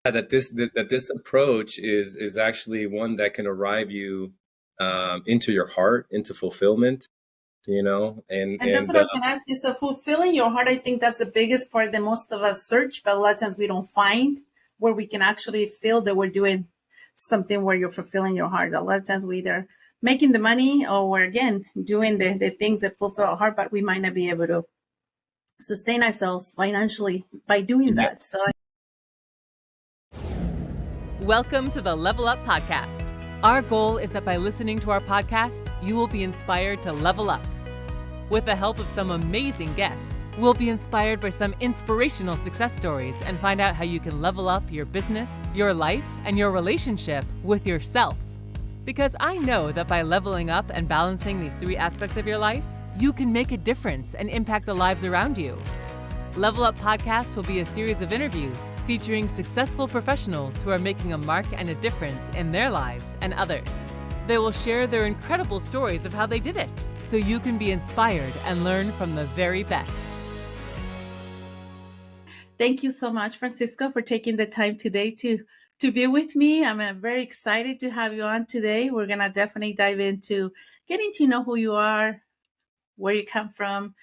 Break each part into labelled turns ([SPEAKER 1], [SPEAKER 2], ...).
[SPEAKER 1] that this approach is actually one that can arrive you into your heart, into fulfillment,
[SPEAKER 2] And that's what I was going to ask you. So fulfilling your heart, I think that's the biggest part that most of us search, but a lot of times we don't find where we can actually feel that we're doing something where you're fulfilling your heart. A lot of times we either making the money or we're, again, doing the things that fulfill our heart, but we might not be able to sustain ourselves financially by doing that. So
[SPEAKER 3] welcome to the Level Up Podcast. Our goal is that by listening to our podcast, you will be inspired to level up. With the help of some amazing guests, we'll be inspired by some inspirational success stories and find out how you can level up your business, your life, and your relationship with yourself. Because I know that by leveling up and balancing these three aspects of your life, you can make a difference and impact the lives around you. Level Up Podcast will be a series of interviews featuring successful professionals who are making a mark and a difference in their lives and others. They will share their incredible stories of how they did it, so you can be inspired and learn from the very best.
[SPEAKER 2] Thank you so much, Francisco, for taking the time today to be with me. I'm very excited to have you on today. We're going to definitely dive into getting to know who you are, where you come from,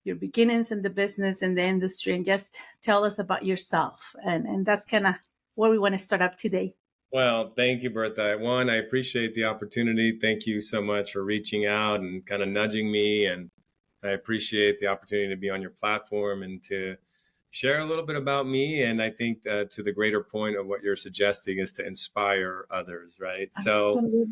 [SPEAKER 2] your beginnings in the business and the industry, and just tell us about yourself. And that's kind of where we want to start up today.
[SPEAKER 1] Well, thank you, Bertha. One, I appreciate the opportunity. Thank you so much for reaching out and kind of nudging me. And I appreciate the opportunity to be on your platform and to share a little bit about me. And I think to the greater point of what you're suggesting is to inspire others, right?
[SPEAKER 2] Absolutely.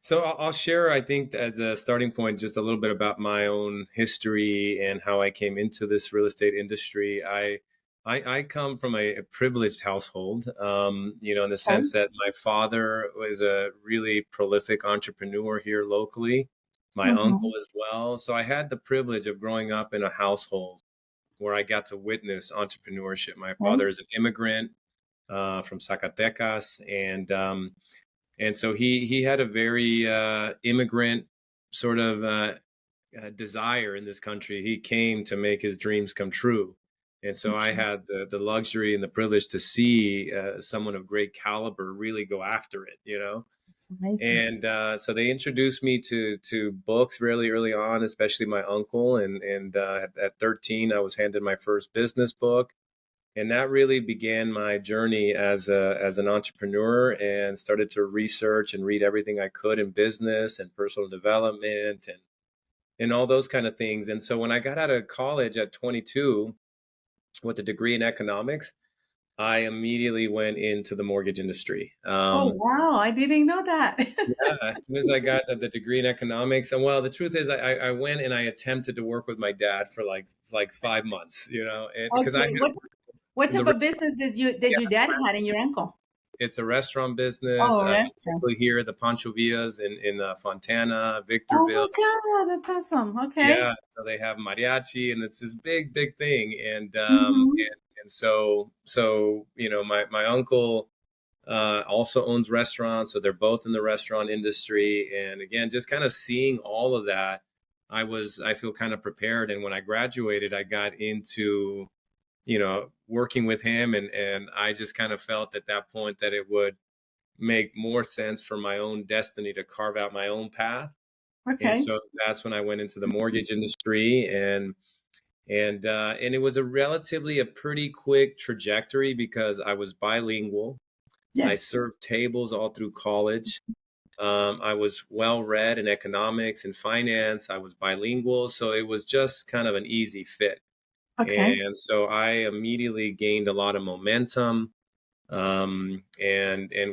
[SPEAKER 1] So I'll share, I think, as a starting point, just a little bit about my own history and how I came into this real estate industry. I come from a privileged household, in the sense that my father was a really prolific entrepreneur here locally, my uncle as well. So I had the privilege of growing up in a household where I got to witness entrepreneurship. My father is an immigrant from Zacatecas, and so he had a very immigrant sort of desire in this country. He came to make his dreams come true. And so I had the luxury and the privilege to see someone of great caliber really go after it,
[SPEAKER 2] That's amazing.
[SPEAKER 1] And so they introduced me to books really early on, especially my uncle. And at 13, I was handed my first business book. And that really began my journey as an entrepreneur, and started to research and read everything I could in business and personal development and all those kind of things. And so when I got out of college at 22 with a degree in economics, I immediately went into the mortgage industry.
[SPEAKER 2] Oh, wow. I didn't know that.
[SPEAKER 1] Yeah, as soon as I got the degree in economics, and well, the truth is, I went and I attempted to work with my dad for like 5 months, and because I
[SPEAKER 2] Okay. What type of business did your dad had and your uncle?
[SPEAKER 1] it's a restaurant business.
[SPEAKER 2] Oh, restaurant.
[SPEAKER 1] Here, the Pancho Villas in Fontana,
[SPEAKER 2] Oh
[SPEAKER 1] Victorville.
[SPEAKER 2] my God, that's awesome. Okay.
[SPEAKER 1] Yeah, so they have mariachi, and it's this big thing.
[SPEAKER 2] Mm-hmm.
[SPEAKER 1] And so my uncle also owns restaurants, so they're both in the restaurant industry. And again, just kind of seeing all of that, I feel kind of prepared. And when I graduated, I got into working with him, and I just kind of felt at that point that it would make more sense for my own destiny to carve out my own path.
[SPEAKER 2] Okay.
[SPEAKER 1] And so that's when I went into the mortgage industry, and it was a pretty quick trajectory because I was bilingual.
[SPEAKER 2] Yes.
[SPEAKER 1] I served tables all through college. I was well read in economics and finance. I was bilingual, so it was just kind of an easy fit.
[SPEAKER 2] Okay.
[SPEAKER 1] And so I immediately gained a lot of momentum. And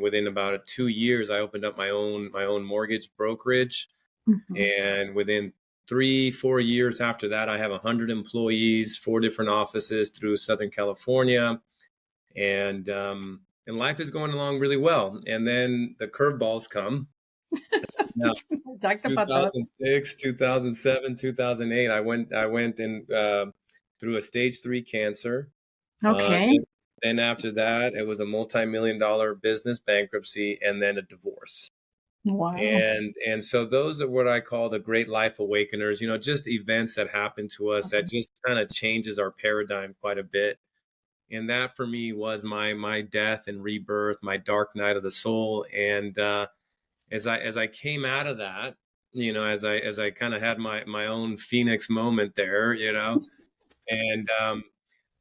[SPEAKER 1] within about 2 years, I opened up my own mortgage brokerage.
[SPEAKER 2] Mm-hmm.
[SPEAKER 1] And within 3-4 years after that, I have 100 employees, 4 different offices through Southern California. And life is going along really well. And then the curveballs come. Now,
[SPEAKER 2] Talk about those.
[SPEAKER 1] 2006, 2007, 2008, I went in through a stage 3 cancer.
[SPEAKER 2] Okay.
[SPEAKER 1] Then after that, it was a multi-million-dollar business bankruptcy, and then a divorce.
[SPEAKER 2] Wow.
[SPEAKER 1] And so those are what I call the great life awakeners, just events that happen to us that just kind of changes our paradigm quite a bit. And that for me was my death and rebirth, my dark night of the soul. And as I came out of that, as I kind of had my own Phoenix moment there, and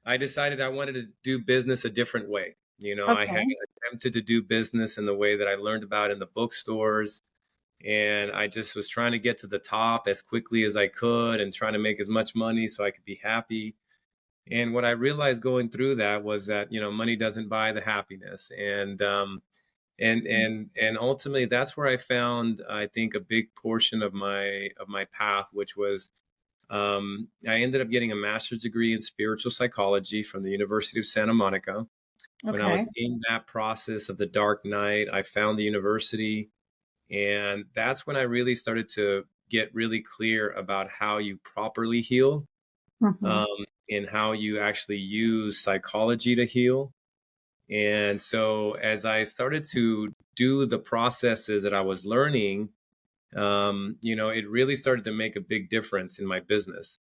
[SPEAKER 1] I decided I wanted to do business a different way. I had
[SPEAKER 2] Okay.
[SPEAKER 1] attempted to do business in the way that I learned about in the bookstores, and I just was trying to get to the top as quickly as I could and trying to make as much money so I could be happy. And what I realized going through that was that, money doesn't buy the happiness. And ultimately that's where I found, I think, a big portion of my path, which was, I ended up getting a master's degree in spiritual psychology from the University of Santa Monica. When I was
[SPEAKER 2] Okay.
[SPEAKER 1] in that process of the dark night, I found the university, and that's when I really started to get really clear about how you properly heal,
[SPEAKER 2] Mm-hmm.
[SPEAKER 1] um, and how you actually use psychology to heal. And so as I started to do the processes that I was learning, it really started to make a big difference in my business.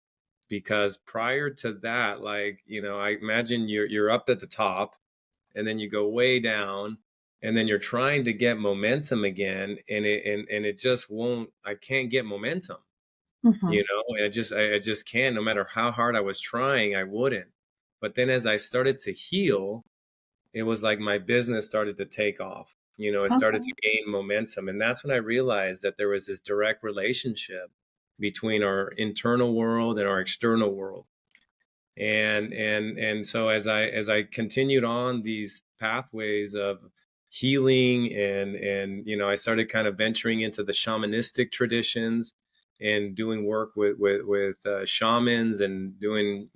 [SPEAKER 1] Because prior to that, like, I imagine you're up at the top, and then you go way down, and then you're trying to get momentum again, and it just won't. I can't get momentum,
[SPEAKER 2] Mm-hmm.
[SPEAKER 1] and I just can't. No matter how hard I was trying, I wouldn't. But then as I started to heal, it was like my business started to take off. It started to
[SPEAKER 2] Okay.
[SPEAKER 1] gain momentum. And that's when I realized that there was this direct relationship between our internal world and our external world. And so as I continued on these pathways of healing, and I started kind of venturing into the shamanistic traditions and doing work with shamans, and doing,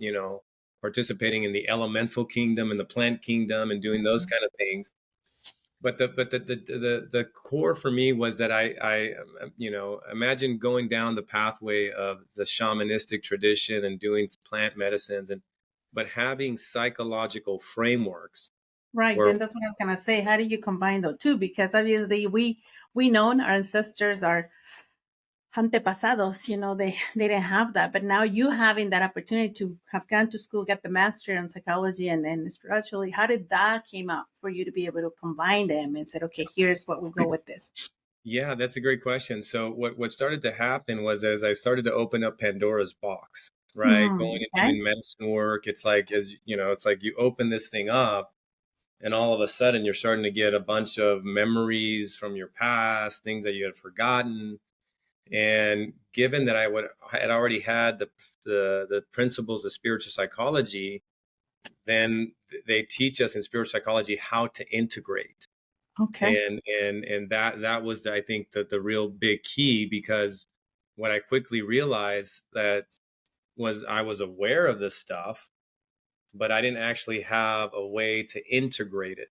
[SPEAKER 1] participating in the elemental kingdom and the plant kingdom, and doing those kind of things. But the core for me was that I imagine going down the pathway of the shamanistic tradition and doing plant medicines, but having psychological frameworks
[SPEAKER 2] Right.
[SPEAKER 1] where,
[SPEAKER 2] Then that's what I was gonna say. How do you combine the two? Because obviously we know our ancestors, our antepasados, they didn't have that. But now you having that opportunity to have gone to school, get the master in psychology and spiritually, how did that came out for you to be able to combine them and said, okay, here's what we go with this?
[SPEAKER 1] yeah, that's a great question. So what started to happen was, as I started to open up Pandora's box, right? Going and
[SPEAKER 2] Okay.
[SPEAKER 1] doing medicine work, it's like, as you know, it's like you open this thing up, and all of a sudden you're starting to get a bunch of memories from your past, things that you had forgotten. And given that had already had the principles of spiritual psychology, then they teach us in spiritual psychology how to integrate.
[SPEAKER 2] Okay.
[SPEAKER 1] And that was, I think, the real big key. Because what I quickly realized that was, I was aware of this stuff, but I didn't actually have a way to integrate it.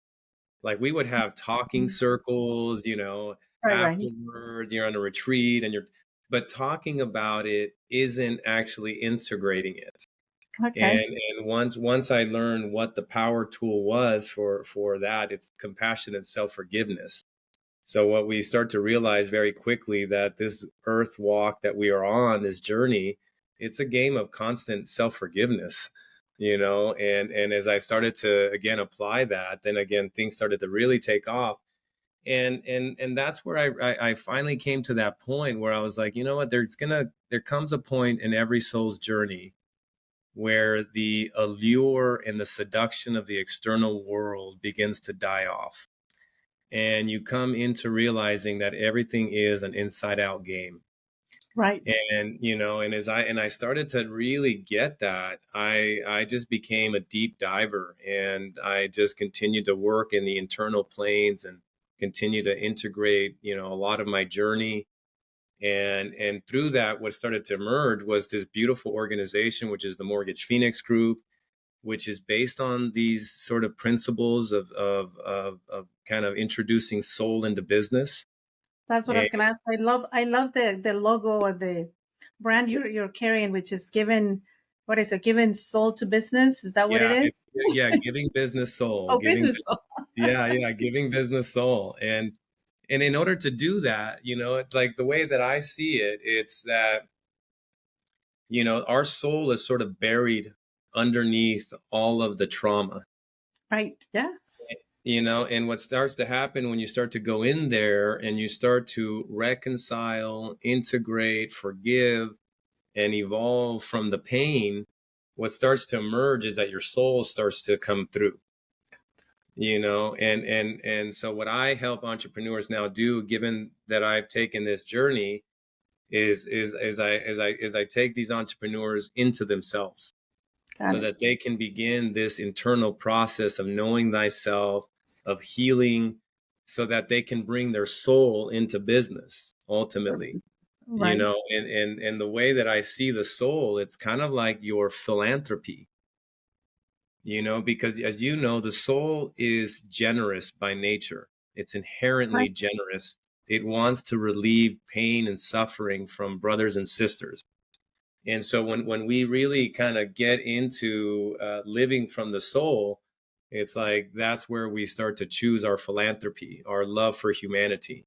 [SPEAKER 1] Like, we would have talking circles,
[SPEAKER 2] Right, right.
[SPEAKER 1] afterwards, you're on a retreat, but talking about it isn't actually integrating it.
[SPEAKER 2] Okay.
[SPEAKER 1] And once I learned what the power tool was for that, it's compassion and self-forgiveness. So what we start to realize very quickly, that this earth walk that we are on, this journey, it's a game of constant self-forgiveness, and as I started to again apply that, then again things started to really take off. And that's where I finally came to that point where I was like, you know what, there comes a point in every soul's journey where the allure and the seduction of the external world begins to die off, and you come into realizing that everything is an inside out game.
[SPEAKER 2] Right.
[SPEAKER 1] And as I started to really get that, I just became a deep diver, and I just continued to work in the internal planes and continue to integrate, a lot of my journey. And through that, what started to emerge was this beautiful organization, which is the Mortgage Phoenix Group, which is based on these sort of principles of kind of introducing soul into business.
[SPEAKER 2] That's what I
[SPEAKER 1] And
[SPEAKER 2] was gonna ask. I love the logo or the brand you're carrying, which is given, what is it? Given soul to business. Is that what it
[SPEAKER 1] yeah,
[SPEAKER 2] is?
[SPEAKER 1] giving business soul,
[SPEAKER 2] Oh, business soul.
[SPEAKER 1] giving business soul. And in order to do that, it's like, the way that I see it, it's that, our soul is sort of buried underneath all of the trauma.
[SPEAKER 2] Right. Yeah.
[SPEAKER 1] And what starts to happen when you start to go in there and you start to reconcile, integrate, forgive, and evolve from the pain, what starts to emerge is that your soul starts to come through. And so what I help entrepreneurs now do, given that I've taken this journey, is I take these entrepreneurs into themselves, so that they can begin this internal process of knowing thyself, of healing, so that they can bring their soul into business ultimately.
[SPEAKER 2] Right.
[SPEAKER 1] And the way that I see the soul, it's kind of like your philanthropy, because as you know, the soul is generous by nature. It's inherently generous. It wants to relieve pain and suffering from brothers and sisters. And so when we really kind of get into living from the soul, it's like that's where we start to choose our philanthropy, our love for humanity.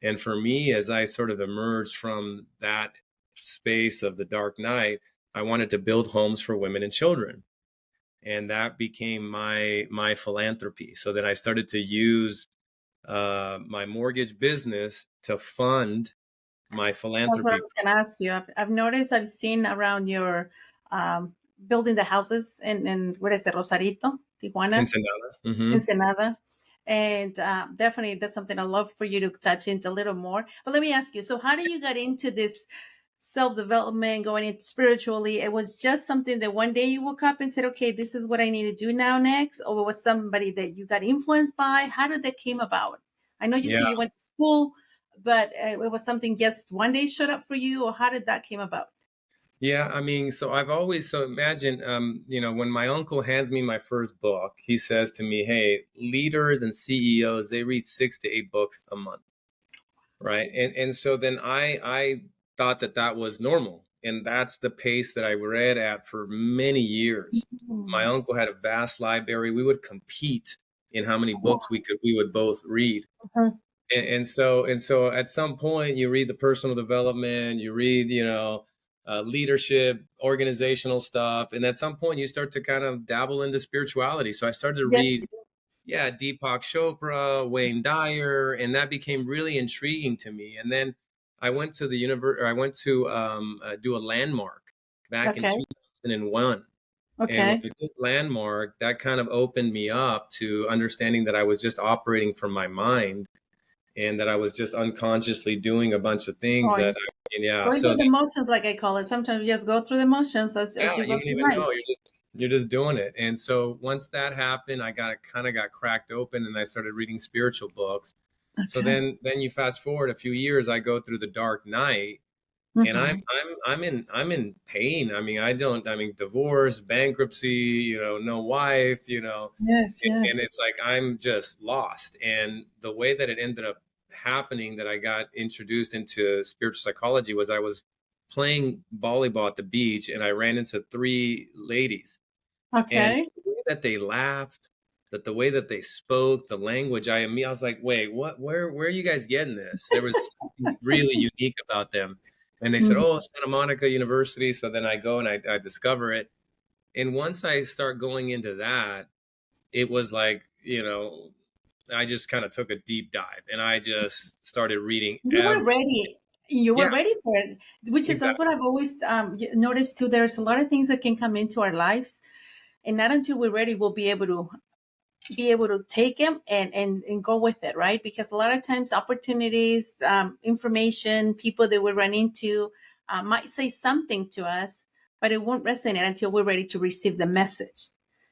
[SPEAKER 1] And for me, as I sort of emerged from that space of the dark night, I wanted to build homes for women and children. And that became my philanthropy. So then I started to use my mortgage business to fund my
[SPEAKER 2] That's what I
[SPEAKER 1] philanthropy.
[SPEAKER 2] was going to ask you. I've noticed, I've seen around your building the houses in what is it, Rosarito, Tijuana,
[SPEAKER 1] Ensenada. Mm-hmm.
[SPEAKER 2] Ensenada. And definitely that's something I'd love for you to touch into a little more. But let me ask you, so how do you get into this self-development, going into spiritually? It was just something that one day you woke up and said, okay, this is what I need to do now next? Or it was somebody that you got influenced by? How did that came about? I know you said you went to school, but it was something just one day showed up for you, or how did that came about?
[SPEAKER 1] Yeah, I mean, so I've always, so imagine, when my uncle hands me my first book, he says to me, hey, leaders and CEOs, they read 6 to 8 books a month. Right. And so then I thought that was normal. And that's the pace that I read at for many years. My uncle had a vast library. We would compete in how many books we would both read. And so at some point you read the personal development, you read, leadership, organizational stuff. And at some point you start to kind of dabble into spirituality. So I started to
[SPEAKER 2] Yes.
[SPEAKER 1] read, Deepak Chopra, Wayne Dyer, and that became really intriguing to me. And then I went to I went to do a landmark back in 2001. And when
[SPEAKER 2] Okay.
[SPEAKER 1] I did landmark, that kind of opened me up to understanding that I was just operating from my mind, and that I was just unconsciously doing a bunch of things
[SPEAKER 2] Going,
[SPEAKER 1] that, yeah.
[SPEAKER 2] going
[SPEAKER 1] So
[SPEAKER 2] through the motions, like I call it. Sometimes you just go through the motions as you
[SPEAKER 1] you
[SPEAKER 2] go
[SPEAKER 1] don't
[SPEAKER 2] through
[SPEAKER 1] even
[SPEAKER 2] life.
[SPEAKER 1] know. You're just doing it. And so once that happened, I got cracked open, and I started reading spiritual books. So
[SPEAKER 2] Okay.
[SPEAKER 1] then you fast forward a few years, I go through the dark night, and I'm in pain. I mean, divorce, bankruptcy, no wife,
[SPEAKER 2] Yes,
[SPEAKER 1] and
[SPEAKER 2] yes.
[SPEAKER 1] it's like I'm just lost. And the way that it ended up happening, that I got introduced into spiritual psychology, was I was playing volleyball at the beach, and I ran into 3 ladies, and
[SPEAKER 2] Okay.
[SPEAKER 1] the way that they laughed, that the way that they spoke, the language, I was like, wait, what? Where are you guys getting this? There was something really unique about them. And they said,
[SPEAKER 2] Mhm.
[SPEAKER 1] oh, Santa Monica University. So then I go and I discover it. And once I start going into that, it was like, I just kind of took a deep dive, and I just started reading
[SPEAKER 2] You were ready. You were
[SPEAKER 1] yeah,
[SPEAKER 2] ready for it, which is that's
[SPEAKER 1] exactly.
[SPEAKER 2] what I've always noticed too. There's a lot of things that can come into our lives, and not until we're ready, we'll be able to take them and go with it, right? Because a lot of times opportunities, information, people that we run into might say something to us, but it won't resonate until we're ready to receive the message.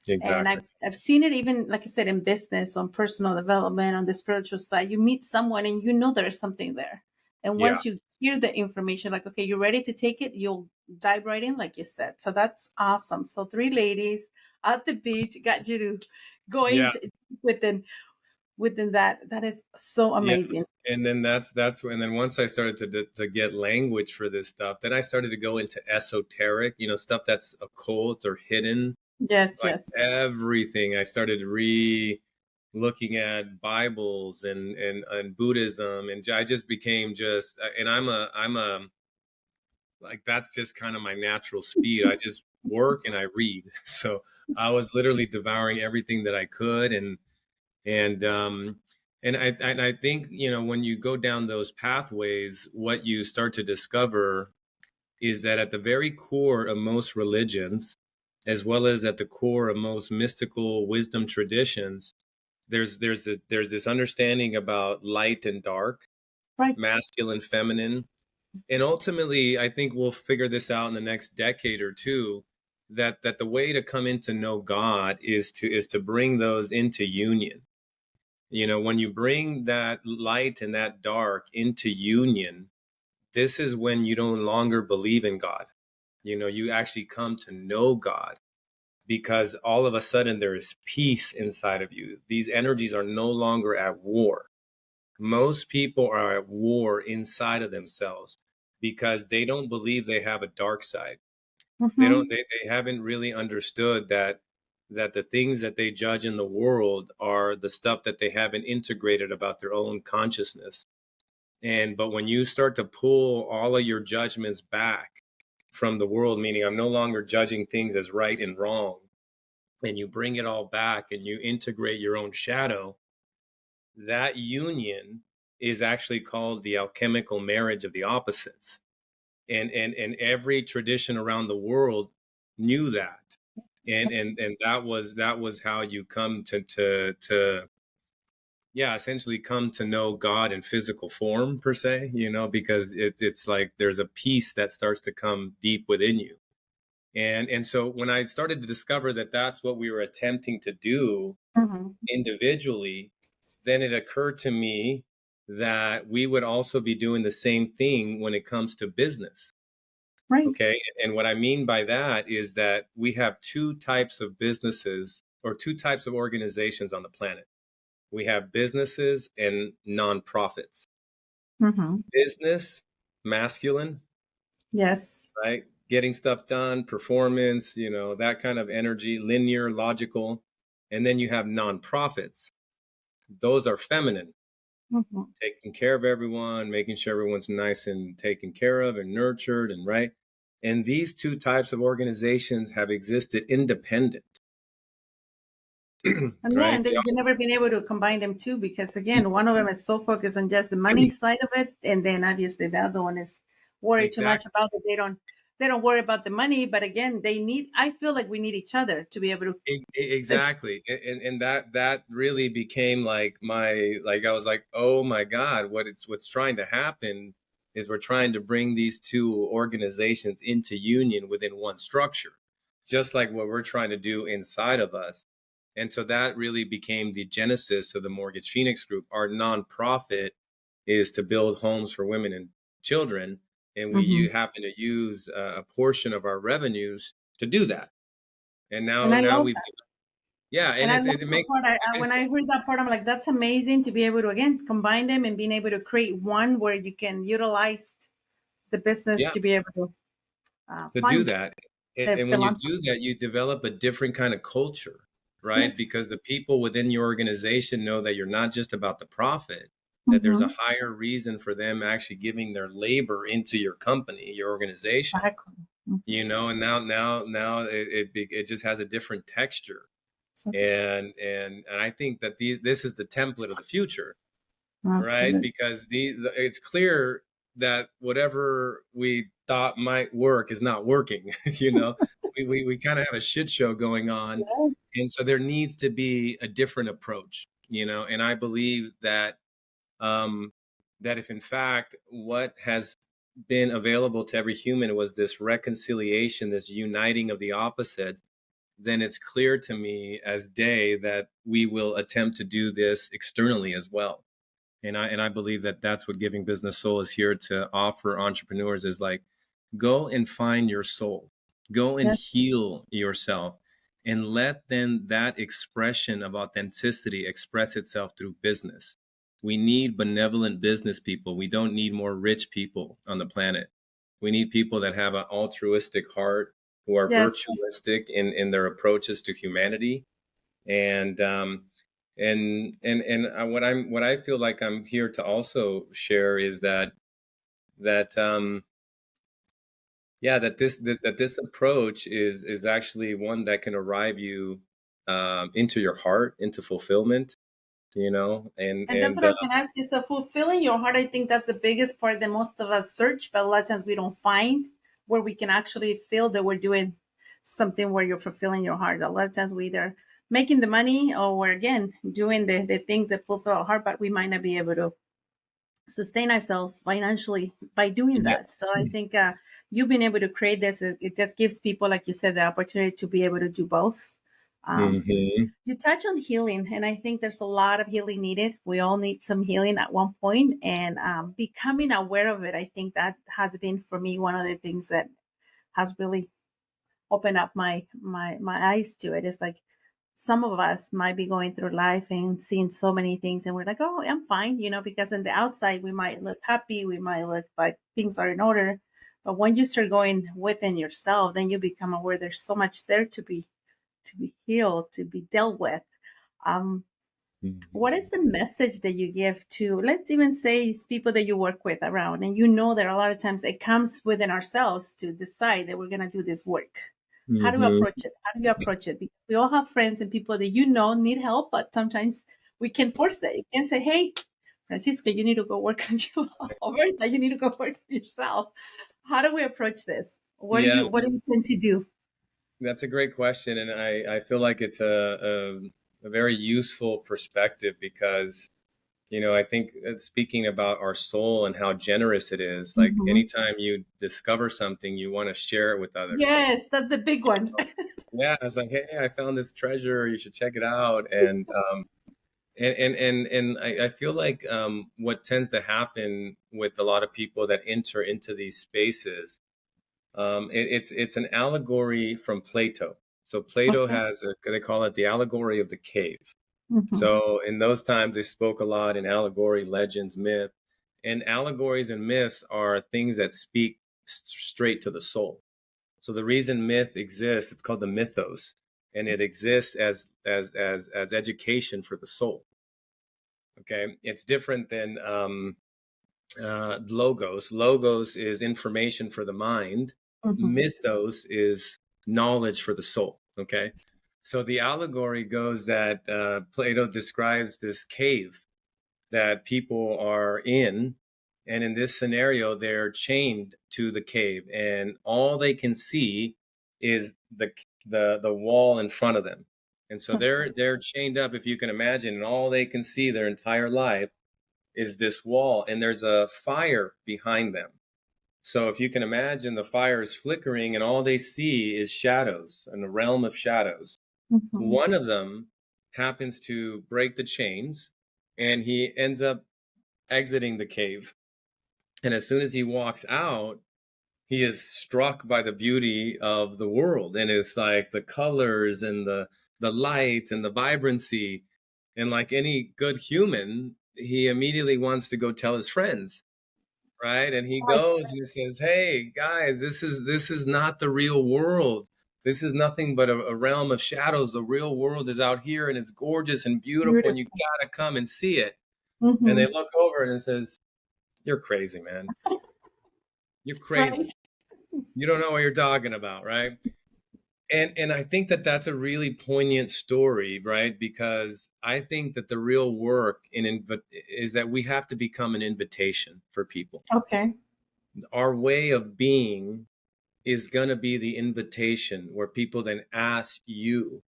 [SPEAKER 2] And
[SPEAKER 1] Exactly.
[SPEAKER 2] I've seen it even, like I said, in business, on personal development, on the spiritual side. You meet someone and you know there's something there. And
[SPEAKER 1] Yeah.
[SPEAKER 2] once you hear the information, like, okay, you're ready to take it, you'll dive right in, like you said. So that's awesome. So 3 ladies at the beach got you to go
[SPEAKER 1] Yeah.
[SPEAKER 2] into within that. That is so
[SPEAKER 1] Yeah.
[SPEAKER 2] amazing.
[SPEAKER 1] And then and then once I started to get language for this stuff, then I started to go into esoteric, stuff that's occult or hidden,
[SPEAKER 2] Yes,
[SPEAKER 1] like
[SPEAKER 2] yes.
[SPEAKER 1] everything. I started looking at Bibles and Buddhism, and I just became and I'm a like, that's just kind of my natural speed. I just work and I read. So I was literally devouring everything that I could. And I think, when you go down those pathways, what you start to discover is that at the very core of most religions, as well as at the core of most mystical wisdom traditions, there's this understanding about light and dark,
[SPEAKER 2] Right.
[SPEAKER 1] masculine, feminine. And ultimately, I think we'll figure this out in the next decade or two, that the way to come into know God is to bring those into union. When you bring that light and that dark into union, this is when you no longer believe in God. You actually come to know God, because all of a sudden there is peace inside of you. These energies are no longer at war. Most people are at war inside of themselves because they don't believe they have a dark side. They
[SPEAKER 2] Mm-hmm.
[SPEAKER 1] don't they haven't really understood that the things that they judge in the world are the stuff that they haven't integrated about their own consciousness. But when you start to pull all of your judgments back from the world, meaning I'm no longer judging things as right and wrong, and you bring it all back and you integrate your own shadow, that union is actually called the alchemical marriage of the opposites. And every tradition around the world knew that. And that was how you come to yeah, essentially come to know God in physical form, per se, because it's like there's a peace that starts to come deep within you. And so when I started to discover that that's what we were attempting to do
[SPEAKER 2] Mm-hmm.
[SPEAKER 1] individually, then it occurred to me that we would also be doing the same thing when it comes to business.
[SPEAKER 2] Right.
[SPEAKER 1] Okay. And what I mean by that is that we have two types of businesses, or two types of organizations on the planet. We have businesses and nonprofits.
[SPEAKER 2] Mm-hmm.
[SPEAKER 1] Business, masculine,
[SPEAKER 2] Yes.
[SPEAKER 1] right? Getting stuff done, performance, that kind of energy, linear, logical. And then you have nonprofits. Those are feminine,
[SPEAKER 2] Mm-hmm.
[SPEAKER 1] taking care of everyone, making sure everyone's nice and taken care of and nurtured, and right. And these two types of organizations have existed independent.
[SPEAKER 2] And
[SPEAKER 1] Right?
[SPEAKER 2] then you've never been able to combine them too, because again, one of them is so focused on just the money side of it, and then obviously the other one is worried too much
[SPEAKER 1] Exactly.
[SPEAKER 2] about it. They don't worry about the money, but again, I feel like we need each other to be able to.
[SPEAKER 1] Exactly. And that really became like I was like, oh my God, what's trying to happen is we're trying to bring these two organizations into union within one structure, just like what we're trying to do inside of us. And so that really became the genesis of the Mortgage Phoenix Group. Our nonprofit is to build homes for women and children, and
[SPEAKER 2] Mm-hmm.
[SPEAKER 1] happen to use a portion of our revenues to do that. And
[SPEAKER 2] And I
[SPEAKER 1] now
[SPEAKER 2] love
[SPEAKER 1] we've,
[SPEAKER 2] that.
[SPEAKER 1] yeah,
[SPEAKER 2] And
[SPEAKER 1] and
[SPEAKER 2] I love
[SPEAKER 1] it
[SPEAKER 2] that
[SPEAKER 1] makes
[SPEAKER 2] part.
[SPEAKER 1] it makes
[SPEAKER 2] When I heard that part, I'm like, that's amazing to be able to again combine them and being able to create one where you can utilize the business
[SPEAKER 1] yeah,
[SPEAKER 2] to be able to
[SPEAKER 1] to do
[SPEAKER 2] fund
[SPEAKER 1] that.
[SPEAKER 2] the
[SPEAKER 1] And when you
[SPEAKER 2] philanthropy.
[SPEAKER 1] do that, you develop a different kind of culture, right?
[SPEAKER 2] Yes.
[SPEAKER 1] Because the people within your organization know that you're not just about the profit, that there's a
[SPEAKER 2] Mm-hmm.
[SPEAKER 1] higher reason for them actually giving their labor into your company, your organization,
[SPEAKER 2] Exactly.
[SPEAKER 1] and now it just has a different texture.
[SPEAKER 2] So,
[SPEAKER 1] And I think that this is the template of the future, right?
[SPEAKER 2] absolutely.
[SPEAKER 1] Because it's clear that whatever we thought might work is not working. We kind of have a shit show going on,
[SPEAKER 2] Yeah.
[SPEAKER 1] and so there needs to be a different approach. And I believe um, that if in fact what has been available to every human was this reconciliation, this uniting of the opposites, then it's clear to me as day that we will attempt to do this externally as well. And I believe that that's what Giving Business Soul is here to offer entrepreneurs, is like, go and find your soul, go and
[SPEAKER 2] Yes.
[SPEAKER 1] heal yourself, and let then that expression of authenticity express itself through business. We need benevolent business people. We don't need more rich people on the planet. We need people that have an altruistic heart, who are
[SPEAKER 2] Yes.
[SPEAKER 1] virtuistic in their approaches to humanity. And what I feel like I'm here to also share is that yeah, that this approach is actually one that can arrive you into your heart, into fulfillment,
[SPEAKER 2] And that's what I was going to ask you. So fulfilling your heart, I think that's the biggest part that most of us search, but a lot of times we don't find where we can actually feel that we're doing something where you're fulfilling your heart. A lot of times we either making the money or we're again doing the things that fulfill our heart, but we might not be able to sustain ourselves financially by doing
[SPEAKER 1] yeah.
[SPEAKER 2] that. So I think you've been able to create this. It just gives people, like you said, the opportunity to be able to do both. Um,
[SPEAKER 1] Hmm.
[SPEAKER 2] you touch on healing, and I think there's a lot of healing needed. We all need some healing at one point, and becoming aware of it. I think that has been for me one of the things that has really opened up my eyes to it. It's like some of us might be going through life and seeing so many things, and we're like, "Oh, I'm fine," because on the outside we might look happy, we might look like things are in order, but when you start going within yourself, then you become aware there's so much there to be healed, to be dealt with. Um, what is the message that you give to, let's even say, people that you work with around, and that a lot of times it comes within ourselves to decide that we're going to do this work? How do we
[SPEAKER 1] Hmm.
[SPEAKER 2] approach it? How do you approach it? Because we all have friends and people that need help, but sometimes we can force that. You can say, "Hey, Francisco, you need to go work on you." Or Bertha, you need to go work on yourself. How do we approach this? What do
[SPEAKER 1] Yeah,
[SPEAKER 2] you What do you tend to do?
[SPEAKER 1] that's a great question, and I feel like it's a very useful perspective because I think speaking about our soul and how generous it is, like
[SPEAKER 2] Mhm.
[SPEAKER 1] anytime you discover something, you want to share it with others.
[SPEAKER 2] Yes, that's the big one.
[SPEAKER 1] Yeah, it's like, hey, I found this treasure. You should check it out. And I feel like what tends to happen with a lot of people that enter into these spaces, it's an allegory from Plato. So Plato
[SPEAKER 2] Okay.
[SPEAKER 1] has they call it the allegory of the cave.
[SPEAKER 2] Mhm.
[SPEAKER 1] So in those times, they spoke a lot in allegory, legends, myth, and allegories and myths are things that speak straight to the soul. So the reason myth exists, it's called the mythos, and it exists as education for the soul. Okay, it's different than logos. Logos is information for the mind.
[SPEAKER 2] Mhm.
[SPEAKER 1] Mythos is knowledge for the soul. Okay, so the allegory goes that Plato describes this cave that people are in, and in this scenario, they're chained to the cave, and all they can see is the wall in front of them, and so they're chained up, if you can imagine, and all they can see their entire life is this wall, and there's a fire behind them. So if you can imagine, the fire is flickering, and all they see is shadows and the realm of shadows.
[SPEAKER 2] Mhm.
[SPEAKER 1] One of them happens to break the chains, and he ends up exiting the cave. And as soon as he walks out, he is struck by the beauty of the world, and it's like the colors and the light and the vibrancy. And like any good human, he immediately wants to go tell his friends, right? And he
[SPEAKER 2] Right.
[SPEAKER 1] goes and he says, "Hey guys, this is not the real world. This is nothing but a realm of shadows. The real world is out here, and it's gorgeous and beautiful, and you
[SPEAKER 2] Beautiful.
[SPEAKER 1] gotta come and see it." And they
[SPEAKER 2] Mhm.
[SPEAKER 1] look over and it says, "You're crazy, man. You're crazy.
[SPEAKER 2] Right.
[SPEAKER 1] You don't know what you're talking about, right?" And I think that that's a really poignant story, right? Because I think that the real work is that we have to become an invitation for people.
[SPEAKER 2] Okay.
[SPEAKER 1] Our way of being is going to be the invitation where people then ask you,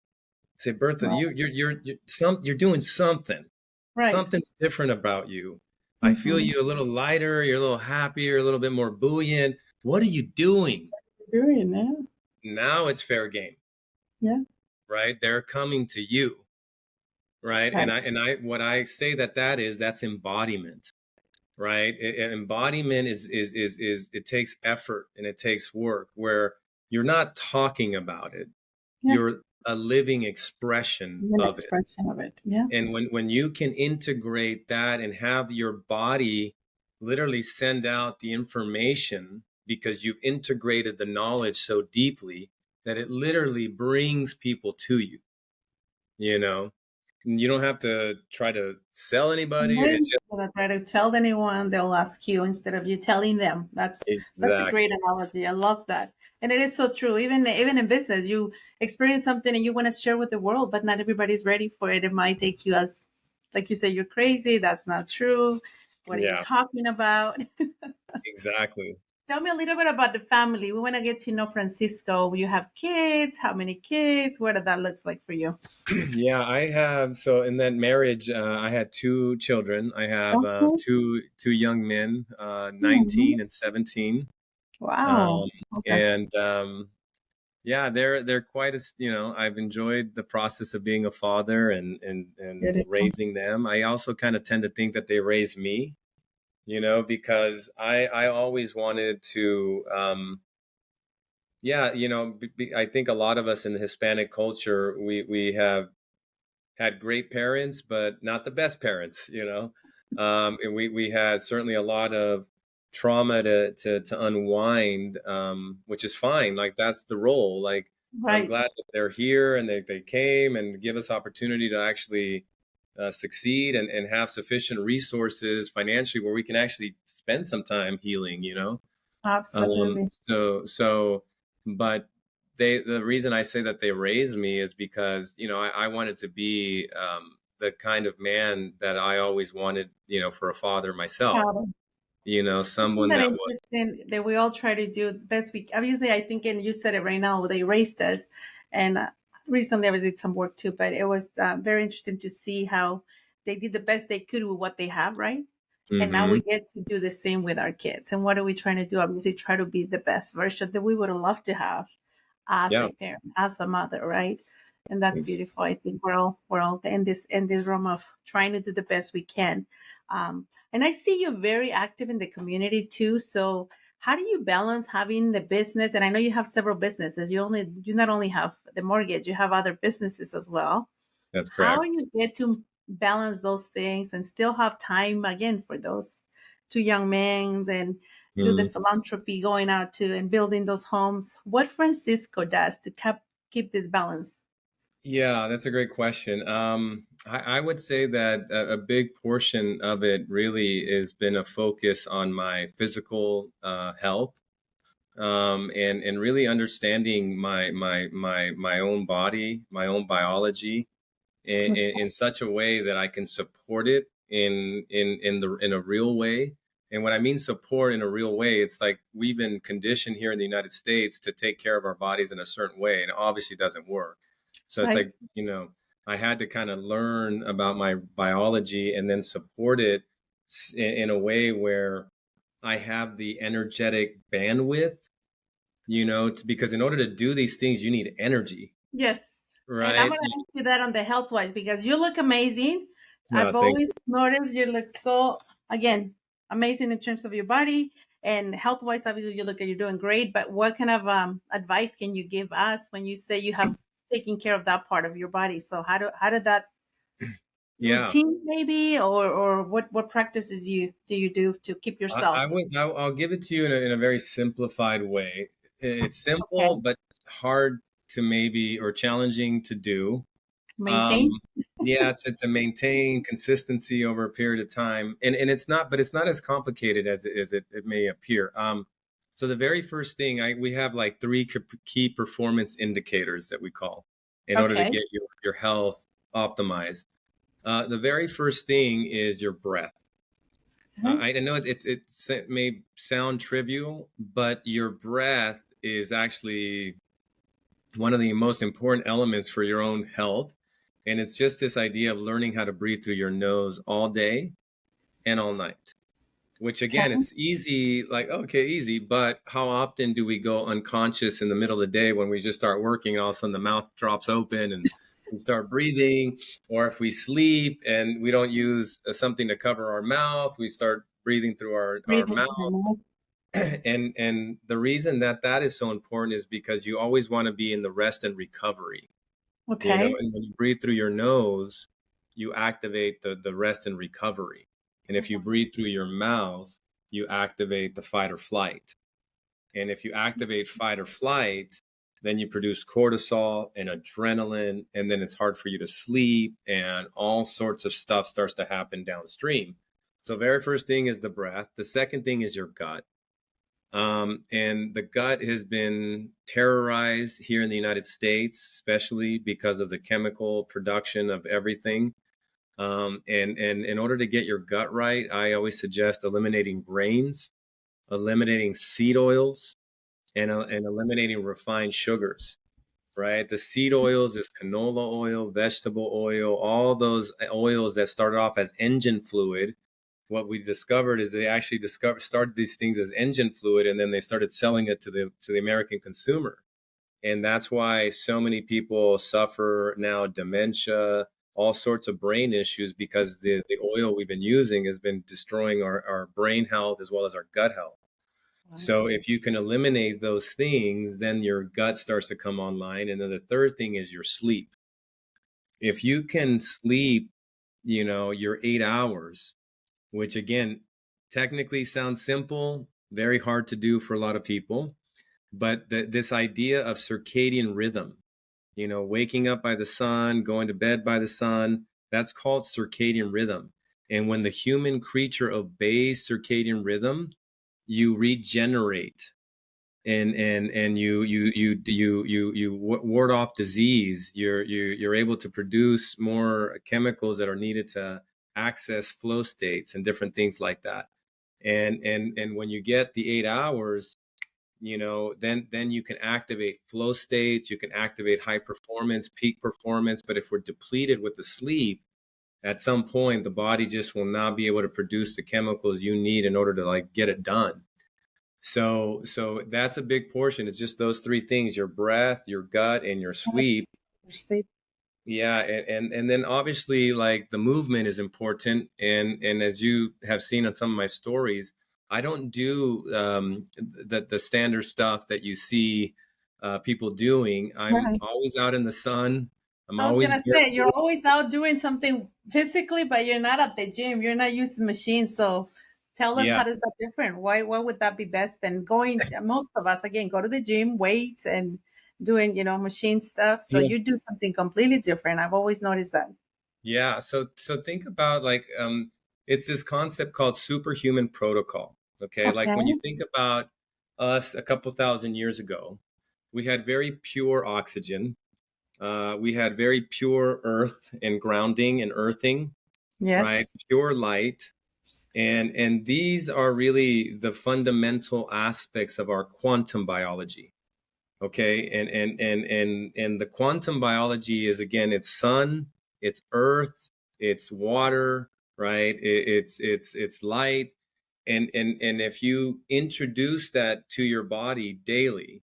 [SPEAKER 1] say, "Bertha,
[SPEAKER 2] Right.
[SPEAKER 1] you're doing something.
[SPEAKER 2] Right.
[SPEAKER 1] Something's different about you. I feel
[SPEAKER 2] Mhm.
[SPEAKER 1] you a little lighter. You're a little happier, a little bit more buoyant. What are you doing?"
[SPEAKER 2] Doing that.
[SPEAKER 1] Now it's fair game,
[SPEAKER 2] Yeah.
[SPEAKER 1] right? They're coming to you, right?
[SPEAKER 2] Right.
[SPEAKER 1] What I say that's embodiment, right? Embodiment is it takes effort and it takes work where you're not talking about it.
[SPEAKER 2] Yeah.
[SPEAKER 1] You're a living expression
[SPEAKER 2] An
[SPEAKER 1] of it.
[SPEAKER 2] expression of it. Yeah.
[SPEAKER 1] And when you can integrate that and have your body literally send out the information because you've integrated the knowledge so deeply that it literally brings people to you, you know? You don't have to try to sell anybody.
[SPEAKER 2] Nobody's
[SPEAKER 1] It's just
[SPEAKER 2] gonna try to tell anyone. They'll ask you instead of you telling them. That's a great
[SPEAKER 1] exactly.
[SPEAKER 2] analogy. I love that, and it is so true. Even in business, you experience something and you want to share with the world, but not everybody's ready for it. It might take you as, like you say, you're crazy. That's not true. What are you
[SPEAKER 1] Yeah,
[SPEAKER 2] talking about?
[SPEAKER 1] exactly.
[SPEAKER 2] Tell me a little bit about the family. We want to get to know Francisco. You have kids. How many kids? What that looks like for you?
[SPEAKER 1] Yeah, I have. So in that marriage, I had two children. I have
[SPEAKER 2] Okay.
[SPEAKER 1] two young men,
[SPEAKER 2] Mhm.
[SPEAKER 1] 19 and 17.
[SPEAKER 2] Wow.
[SPEAKER 1] Um,
[SPEAKER 2] Okay.
[SPEAKER 1] and yeah, they're quite a, I've enjoyed the process of being a father and
[SPEAKER 2] Beautiful.
[SPEAKER 1] raising them. I also kind of tend to think that they raised me, because I always wanted to, yeah, I think a lot of us in the Hispanic culture, we have had great parents, but not the best parents, and we had certainly a lot of trauma to unwind, which is fine. Like that's the role. Like I'm
[SPEAKER 2] Right.
[SPEAKER 1] glad that they're here and they came and give us opportunity to actually succeed and have sufficient resources financially where we can actually spend some time healing.
[SPEAKER 2] Absolutely.
[SPEAKER 1] So, but the reason I say that they raised me is because, I wanted to be the kind of man that I always wanted, for a father myself,
[SPEAKER 2] Got it. Isn't
[SPEAKER 1] someone
[SPEAKER 2] that
[SPEAKER 1] that was,
[SPEAKER 2] interesting that we all try to do the best we obviously I think, and you said it right now, they raised us, and recently I was did some work too, but it was very interesting to see how they did the best they could with what they have, right? And now
[SPEAKER 1] hmm
[SPEAKER 2] we get to do the same with our kids. And what are we trying to do? Obviously try to be the best version that we would have loved to have as
[SPEAKER 1] yeah,
[SPEAKER 2] a parent, as a mother, right? And that's
[SPEAKER 1] it's,
[SPEAKER 2] beautiful. I think we're all in this realm of trying to do the best we can. And I see you very active in the community too. So how do you balance having the business? And I know you have several businesses. You not only have the mortgage, you have other businesses as well.
[SPEAKER 1] that's
[SPEAKER 2] How
[SPEAKER 1] correct.
[SPEAKER 2] you get to balance those things and still have time again for those two young men and do the
[SPEAKER 1] Mm.
[SPEAKER 2] philanthropy going out to and building those homes? What Francisco does to keep this balance?
[SPEAKER 1] Yeah, that's a great question. I would say that a big portion of it really has been a focus on my physical health, and really understanding my own body, my own biology, in such a way that I can support it in a real way. And when I mean support in a real way, it's like we've been conditioned here in the United States to take care of our bodies in a certain way, and it obviously doesn't work. So it's
[SPEAKER 2] Right.
[SPEAKER 1] like, I had to kind of learn about my biology and then support it in a way where I have the energetic bandwidth, because in order to do these things, you need energy,
[SPEAKER 2] Yes. And I'm
[SPEAKER 1] right?
[SPEAKER 2] going to ask you that on the health wise because you look amazing.
[SPEAKER 1] No,
[SPEAKER 2] I've
[SPEAKER 1] thank
[SPEAKER 2] always noticed you look so, again, amazing in terms of your body and health wise. Obviously, you're doing great. But what kind of advice can you give us when you say you have taken care of that part of your body? So how did that
[SPEAKER 1] you. Yeah.
[SPEAKER 2] routine maybe, or what practices do you do to keep
[SPEAKER 1] I
[SPEAKER 2] yourself?
[SPEAKER 1] would. I'll give it to you in a very simplified way. It's simple,
[SPEAKER 2] Okay.
[SPEAKER 1] but hard to maybe or challenging to do.
[SPEAKER 2] Maintain.
[SPEAKER 1] Um, yeah, to maintain consistency over a period of time, and it's not, but it's not as complicated as it may appear. So the very first thing, we have like three key performance indicators that we call in order to
[SPEAKER 2] Okay.
[SPEAKER 1] get your health optimized. The very first thing is your breath.
[SPEAKER 2] Mhm.
[SPEAKER 1] I know it may sound trivial, but your breath is actually one of the most important elements for your own health. And it's just this idea of learning how to breathe through your nose all day and all night, which again,
[SPEAKER 2] Okay.
[SPEAKER 1] it's easy, like, okay, easy. But how often do we go unconscious in the middle of the day when we just start working and all of a sudden the mouth drops open and we start breathing? Or if we sleep and we don't use something to cover our mouth, we start breathing through our
[SPEAKER 2] Breathing.
[SPEAKER 1] mouth. And the reason that is so important is because you always want to be in the rest and recovery,
[SPEAKER 2] Okay.
[SPEAKER 1] and when you breathe through your nose, you activate the rest and recovery. And if you breathe through your mouth, you activate the fight or flight. And if you activate fight or flight, then you produce cortisol and adrenaline, and then it's hard for you to sleep, and all sorts of stuff starts to happen downstream. So very first thing is the breath. The second thing is your gut. And the gut has been terrorized here in the United States, especially because of the chemical production of everything. And in order to get your gut right, I always suggest eliminating grains, eliminating seed oils, and eliminating refined sugars, right? The seed oils is canola oil, vegetable oil, all those oils that started off as engine fluid. What we discovered is they actually started these things as engine fluid, and then they started selling it to the American consumer. And that's why so many people suffer now dementia, all sorts of brain issues, because the oil we've been using has been destroying our brain health as well as our gut health. So if you can eliminate those things, then your gut starts to come online. And then the third thing is your sleep. If you can sleep, your 8 hours, which again, technically sounds simple, very hard to do for a lot of people. But this idea of circadian rhythm, waking up by the sun, going to bed by the sun, that's called circadian rhythm. And when the human creature obeys circadian rhythm, you regenerate and you ward off disease. You're able to produce more chemicals that are needed to access flow states and different things like that. And when you get the 8 hours, then you can activate flow states, you can activate high performance, peak performance. But if we're depleted with the sleep, at some point the body just will not be able to produce the chemicals you need in order to get it done. So that's a big portion. It's just those three things: your breath, your gut, and your sleep. Yeah. And then obviously the movement is important. And as you have seen on some of my stories, I don't do the standard stuff that you see people doing. I'm always out in the sun.
[SPEAKER 2] I was gonna say, you're always out doing something physically, but you're not at the gym. You're not using machines. So tell us, how does that different? Why would that be best than going? Most of us, again, go to the gym, weights, and doing machine stuff. So you do something completely different. I've always noticed that.
[SPEAKER 1] Yeah. So think about it's this concept called superhuman protocol. Okay. Like when you think about us a couple thousand years ago, we had very pure oxygen. We had very pure earth and grounding and earthing, right? Pure light. And these are really the fundamental aspects of our quantum biology. Okay. And the quantum biology is, again, it's sun, it's earth, it's water, right? It's light. And if you introduce that to your body daily,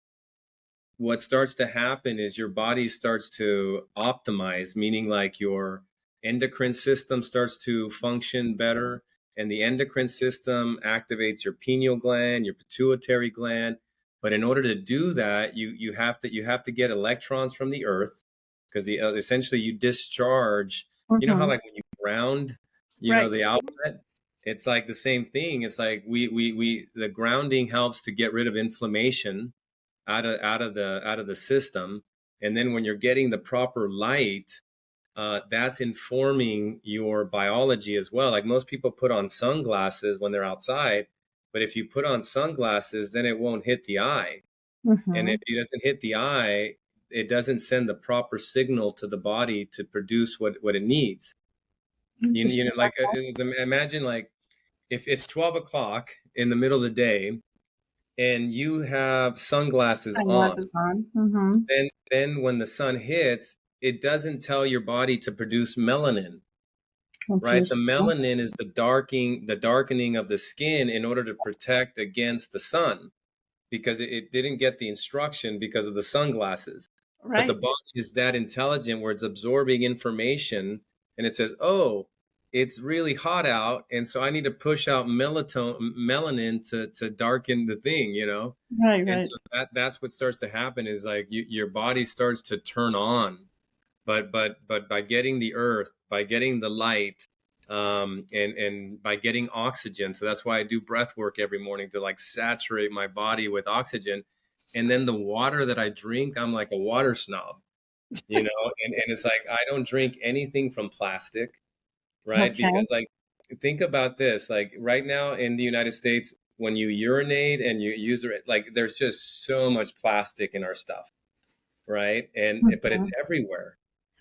[SPEAKER 1] what starts to happen is your body starts to optimize, meaning your endocrine system starts to function better. And the endocrine system activates your pineal gland, your pituitary gland. But in order to do that, you have to get electrons from the earth, because essentially you discharge. You know how when you ground, the outlet, it's the same thing. It's the grounding helps to get rid of inflammation out of the system. And then when you're getting the proper light, that's informing your biology as well. Most people put on sunglasses when they're outside, but if you put on sunglasses, then it won't hit the eye. And if it doesn't hit the eye, it doesn't send the proper signal to the body to produce what it needs. Imagine if it's 12 o'clock in the middle of the day and you have sunglasses on. Then when the sun hits, it doesn't tell your body to produce melanin, right? The melanin is the darkening of the skin in order to protect against the sun, because it didn't get the instruction because of the sunglasses. Right. But the body is that intelligent where it's absorbing information, and it says, oh, it's really hot out, and so I need to push out melanin to darken the thing, Right. And so that's what starts to happen is your body starts to turn on, but by getting the earth, by getting the light, and by getting oxygen. So that's why I do breath work every morning to saturate my body with oxygen. And then the water that I drink, I'm like a water snob, and it's like, I don't drink anything from plastic, right?
[SPEAKER 2] Okay.
[SPEAKER 1] Because like, think about this, like right now in the United States, when you urinate and you use it, like there's just so much plastic in our stuff, right? But it's everywhere.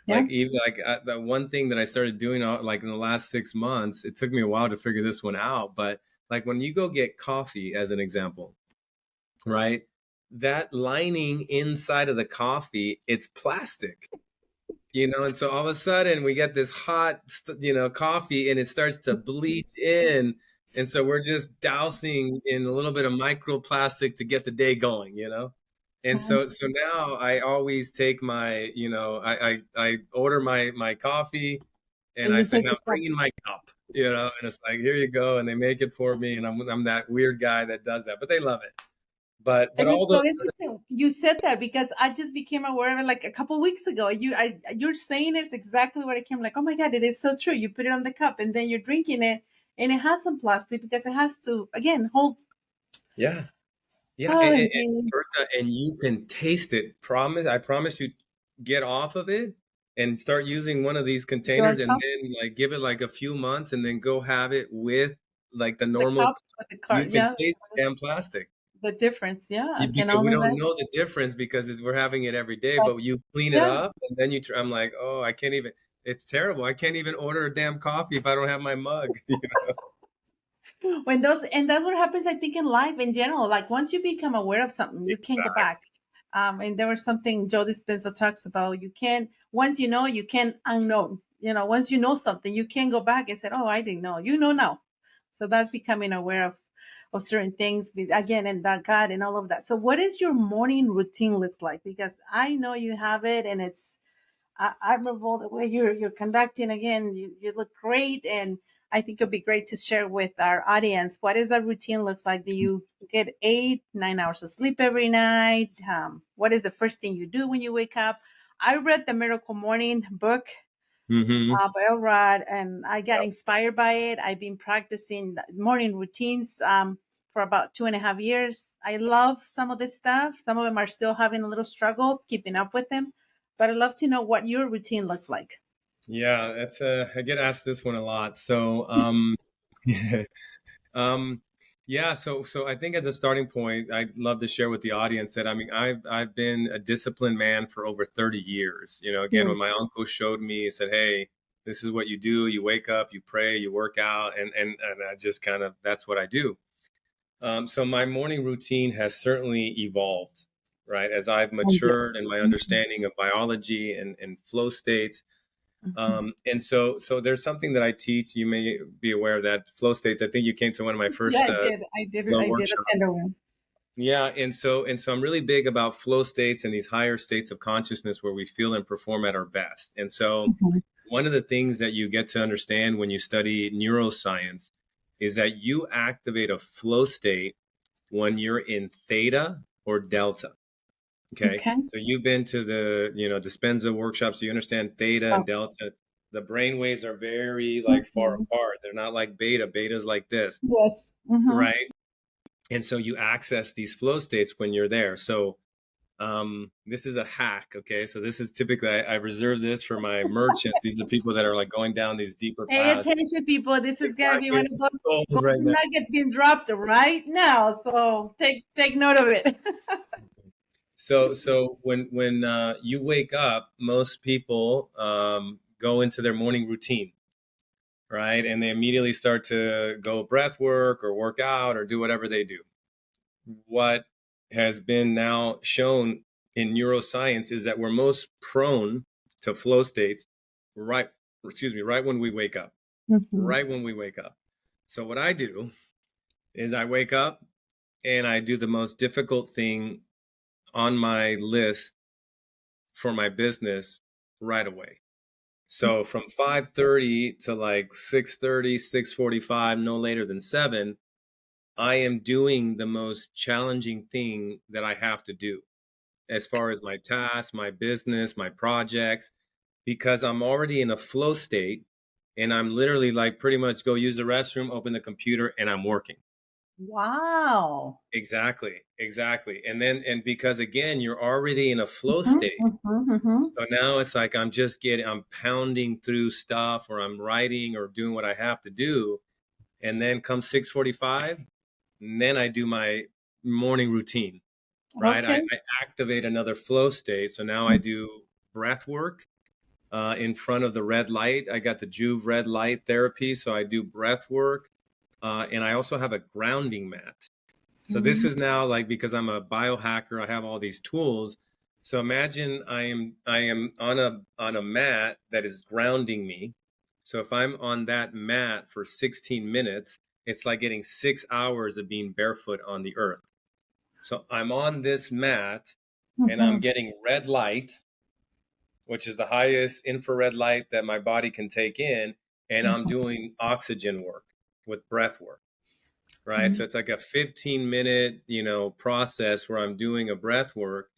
[SPEAKER 2] Yeah.
[SPEAKER 1] Like even like the one thing that I started doing like in the last 6 months, it took me a while to figure this one out, but like when you go get coffee as an example, right? That lining inside of the coffee, it's plastic, and so all of a sudden we get this hot, coffee, and it starts to bleach in. And so we're just dousing in a little bit of microplastic to get the day going, And so now I always take my, I order my coffee, and I say, now I'm bringing my cup, and it's like, here you go. And they make it for me. And I'm that weird guy that does that, but they love it. But
[SPEAKER 2] And
[SPEAKER 1] all
[SPEAKER 2] it's so
[SPEAKER 1] those,
[SPEAKER 2] interesting you said that, because I just became aware of it like a couple of weeks ago. You're saying it's exactly what I came like, oh my God, it is so true. You put it on the cup and then you're drinking it, and it has some plastic because it has to, again, hold.
[SPEAKER 1] yeah. Yeah,
[SPEAKER 2] Oh,
[SPEAKER 1] and Bertha, and you can taste it. I promise you, get off of it and start using one of these containers, and then like give it like a few months, and then go have it with like the normal.
[SPEAKER 2] cup with the
[SPEAKER 1] You
[SPEAKER 2] card,
[SPEAKER 1] can
[SPEAKER 2] yeah.
[SPEAKER 1] taste the damn plastic.
[SPEAKER 2] The difference, yeah. I can
[SPEAKER 1] Because we
[SPEAKER 2] only
[SPEAKER 1] don't
[SPEAKER 2] imagine.
[SPEAKER 1] know the difference because we're having it every day,
[SPEAKER 2] But
[SPEAKER 1] but you clean it
[SPEAKER 2] yeah,
[SPEAKER 1] up, and then I'm like, oh, I can't even. It's terrible. I can't even order a damn coffee if I don't have my mug.
[SPEAKER 2] when those, and that's what happens, I think, in life in general. Like once you become aware of something, you can't go back. And there was something Joe Dispenza talks about. You can't, once you know, you can't unknown. Once you know something, you can't go back and say, oh, I didn't know. You know now. So that's becoming aware of certain things, again, and that God and all of that. So what is your morning routine looks like? Because I know you have it, and it's, I love all the way you're conducting. Again, you look great, and I think it'd be great to share with our audience. What is that routine looks like? Do you get 8-9 hours of sleep every night? What is the first thing you do when you wake up? I read the Miracle Morning book by Elrod, and I got inspired by it. I've been practicing morning routines for about 2.5 years. I love some of this stuff. Some of them are still having a little struggle keeping up with them, but I'd love to know what your routine looks like.
[SPEAKER 1] Yeah, I get asked this one a lot. So, yeah, so I think as a starting point, I'd love to share with the audience that, I mean, I've been a disciplined man for over 30 years. Again, when my uncle showed me, he said, "Hey, this is what you do. You wake up, you pray, you work out," and I just kind of, that's what I do. So my morning routine has certainly evolved, right, as I've matured in my understanding of biology and flow states. And so there's something that I teach. You may be aware of that, flow states. I think you came to one of my first
[SPEAKER 2] I did attend one.
[SPEAKER 1] Yeah, and so I'm really big about flow states and these higher states of consciousness where we feel and perform at our best. And so one of the things that you get to understand when you study neuroscience is that you activate a flow state when you're in theta or delta. Okay. So you've been to the, Dispenza workshops. So you understand theta and delta. The brain waves are very like far apart. They're not like beta. Beta's like this.
[SPEAKER 2] Yes.
[SPEAKER 1] Right. And so you access these flow states when you're there. So this is a hack. Okay. So this is typically, I reserve this for my merchants. These are people that are like going down these deeper paths.
[SPEAKER 2] Pay attention, people. This is going to be one of those nuggets being dropped right now. So take note of it.
[SPEAKER 1] So when you wake up, most people go into their morning routine, right? And they immediately start to go breath work or work out or do whatever they do. What has been now shown in neuroscience is that we're most prone to flow states right when we wake up. Right when we wake up. So what I do is I wake up and I do the most difficult thing on my list for my business right away. So from 5:30 to like 6:30, 6:45, no later than 7, I am doing the most challenging thing that I have to do as far as my tasks, my business, my projects, because I'm already in a flow state and I'm literally like pretty much go use the restroom, open the computer, and I'm working.
[SPEAKER 2] Wow.
[SPEAKER 1] Exactly. And because again, you're already in a flow state. So now it's like I'm pounding through stuff, or I'm writing or doing what I have to do. And then come 6:45, and then I do my morning routine, right?
[SPEAKER 2] Okay.
[SPEAKER 1] I activate another flow state. So now I do breath work in front of the red light. I got the Juve red light therapy. So I do breath work. And I also have a grounding mat. So this is now like, because I'm a biohacker, I have all these tools. So imagine I am on a mat that is grounding me. So if I'm on that mat for 16 minutes, it's like getting 6 hours of being barefoot on the earth. So I'm on this mat and I'm getting red light, which is the highest infrared light that my body can take in, and I'm doing oxygen work with breath work. Right. So it's like a 15-minute, process where I'm doing a breath work,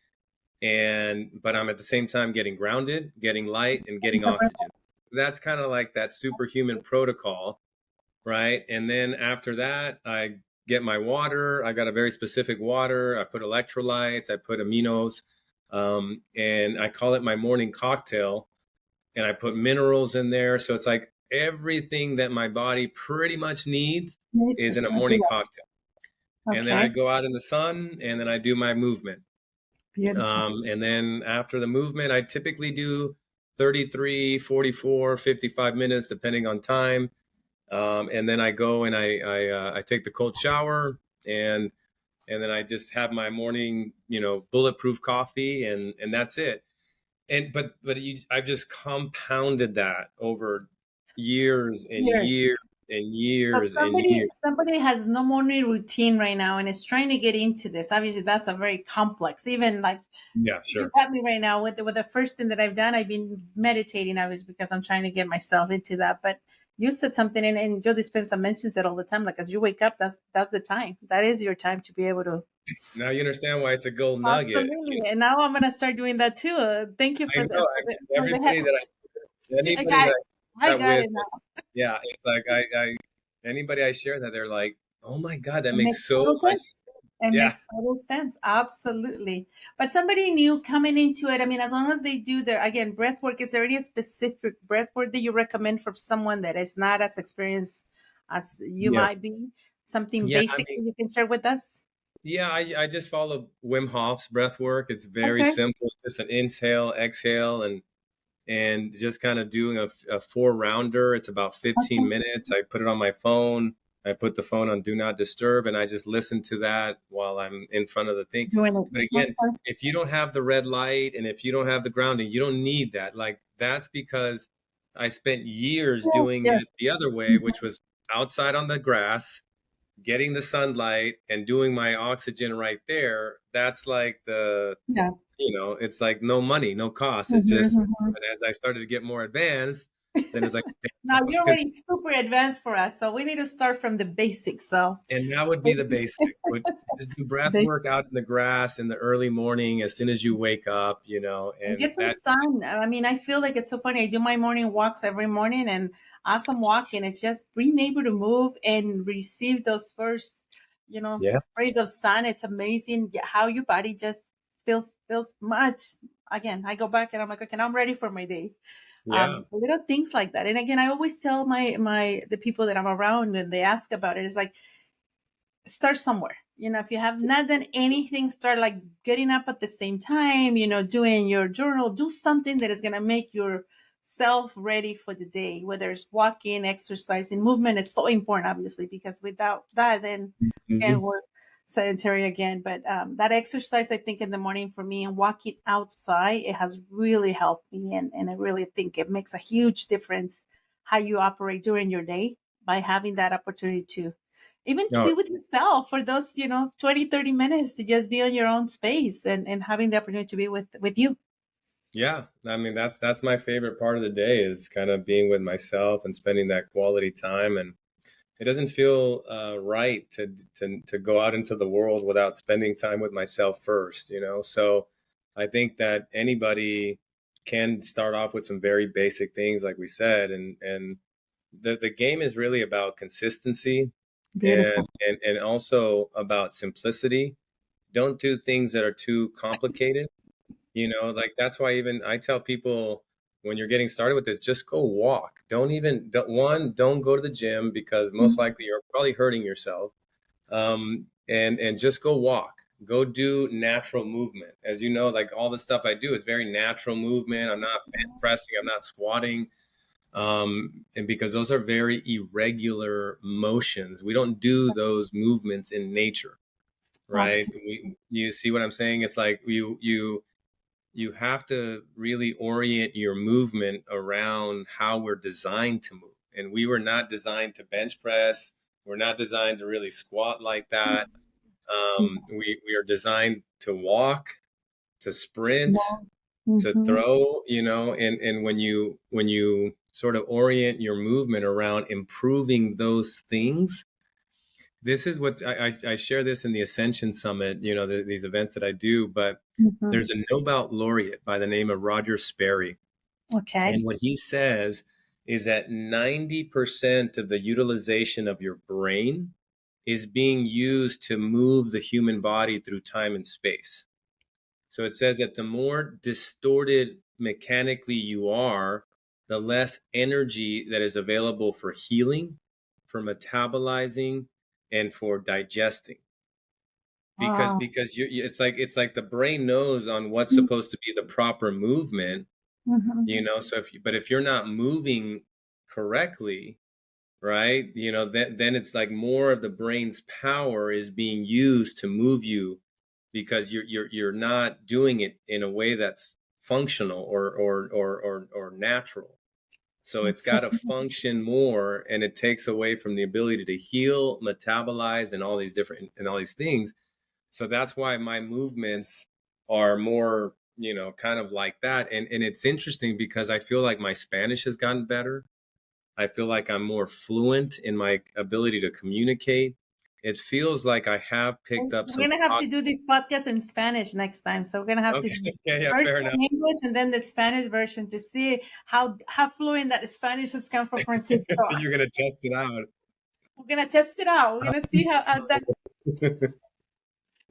[SPEAKER 1] but I'm at the same time getting grounded, getting light, and getting oxygen. That's kind of like that superhuman protocol. Right. And then after that, I get my water. I got a very specific water. I put electrolytes, I put aminos, and I call it my morning cocktail. And I put minerals in there. So it's like everything that my body pretty much needs is in a morning cocktail. And then I go out in the sun, and then I do my movement. And then after the movement, I typically do 33, 44, 55 minutes, depending on time. And then I go and I take the cold shower, and then I just have my morning, bulletproof coffee, and that's it. But I've just compounded that over years and years and years and years.
[SPEAKER 2] Somebody has no morning routine right now and is trying to get into this. Obviously, that's a very complex. Even like,
[SPEAKER 1] yeah, sure.
[SPEAKER 2] You got me right now with the first thing that I've done. I've been meditating, obviously, because I'm trying to get myself into that. But you said something, and Joe Dispenza mentions it all the time. Like, as you wake up, that's the time. That is your time to be able to.
[SPEAKER 1] Now you understand why it's a gold nugget.
[SPEAKER 2] Absolutely. And now I'm gonna start doing that too. Thank you for that.
[SPEAKER 1] Anybody that
[SPEAKER 2] I got it now.
[SPEAKER 1] Yeah, it's like anybody I share that, they're like, "Oh my God, that makes so much sense."
[SPEAKER 2] It makes total sense. Absolutely. But somebody new coming into it, I mean, as long as they do again, breath work, is there any specific breath work that you recommend for someone that is not as experienced as you might be? Something basic that you can share with us?
[SPEAKER 1] Yeah, I just follow Wim Hof's breath work. It's very simple. It's just an inhale, exhale, and just kind of doing a 4-rounder. It's about 15 minutes. I put it on my phone. I put the phone on Do Not Disturb, and I just listen to that while I'm in front of the thing. But again, if you don't have the red light and if you don't have the grounding, you don't need that. Like, that's because I spent years doing it the other way, which was outside on the grass, getting the sunlight and doing my oxygen right there. That's like it's like no money, no cost. It's just, but as I started to get more advanced, then it's like,
[SPEAKER 2] now you're already super advanced for us, so we need to start from the basics.
[SPEAKER 1] And that would be the basic. Just do breath work out in the grass in the early morning as soon as you wake up, and
[SPEAKER 2] get some sun. I mean, I feel like it's so funny. I do my morning walks every morning, and as I'm walking, it's just being able to move and receive those first, rays of sun. It's amazing how your body just feels much. Again, I go back and I'm like, okay, I'm ready for my day. Little things like that. And again, I always tell the people that I'm around, and they ask about it, it's like, start somewhere. If you have not done anything, start like getting up at the same time, doing your journal, do something that is going to make yourself ready for the day, whether it's walking, exercising. Movement is so important, obviously, because without that, then we're sedentary again. But that exercise, I think, in the morning for me, and walking outside, it has really helped me. And I really think it makes a huge difference how you operate during your day by having that opportunity to even to be with yourself for those, 20, 30 minutes, to just be on your own space and having the opportunity to be with you.
[SPEAKER 1] Yeah. I mean, that's my favorite part of the day, is kind of being with myself and spending that quality time. And it doesn't feel right to go out into the world without spending time with myself first, So I think that anybody can start off with some very basic things, like we said, and the game is really about consistency. and also about simplicity. Don't do things that are too complicated. Like that's why even I tell people when you're getting started with this, just go walk. Don't go to the gym because most likely you're probably hurting yourself. And just go walk. Go do natural movement. As you know, like all the stuff I do is very natural movement. I'm not bench pressing. I'm not squatting. And because those are very irregular motions, we don't do those movements in nature, right? You see what I'm saying? It's like you have to really orient your movement around how we're designed to move. And we were not designed to bench press. We're not designed to really squat like that. We are designed to walk, to sprint, to throw, and when you sort of orient your movement around improving those things, this is what I share this in the Ascension Summit, these events that I do, but there's a Nobel laureate by the name of Roger Sperry.
[SPEAKER 2] Okay.
[SPEAKER 1] And what he says is that 90% of the utilization of your brain is being used to move the human body through time and space. So it says that the more distorted mechanically you are, the less energy that is available for healing, for metabolizing, and for digesting. Because it's like the brain knows on what's supposed to be the proper movement, so if you're not moving correctly, right, then it's like more of the brain's power is being used to move you because you're not doing it in a way that's functional or natural. So it's got to function more, and it takes away from the ability to heal, metabolize, and all these things. So that's why my movements are more, kind of like that. And it's interesting because I feel like my Spanish has gotten better. I feel like I'm more fluent in my ability to communicate. It feels like I have picked up some.
[SPEAKER 2] We're going to have to do this podcast in Spanish next time. So we're going to have to
[SPEAKER 1] fair enough.
[SPEAKER 2] English and then the Spanish version to see how fluent that Spanish has come from Francisco.
[SPEAKER 1] You're going to test it out.
[SPEAKER 2] We're going to test it out. We're going to see how that.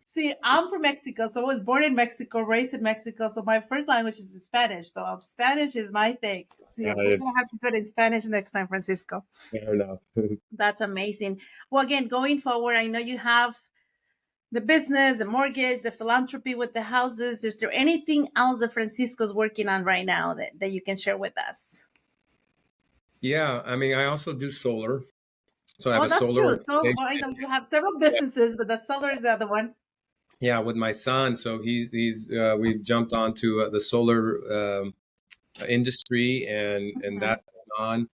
[SPEAKER 2] See, I'm from Mexico, so I was born in Mexico, raised in Mexico. So my first language is Spanish. So Spanish is my thing. See, we're going to have to do it in Spanish next time, Francisco.
[SPEAKER 1] Fair enough.
[SPEAKER 2] That's amazing. Well, again, going forward, I know you have the business, the mortgage, the philanthropy with the houses. Is there anything else that Francisco's working on right now that you can share with us?
[SPEAKER 1] Yeah, I mean, I also do solar. So I have a
[SPEAKER 2] that's
[SPEAKER 1] solar.
[SPEAKER 2] True. So I know you have several businesses, but the solar is the other one.
[SPEAKER 1] Yeah, with my son. So we've jumped onto the solar industry, and that's going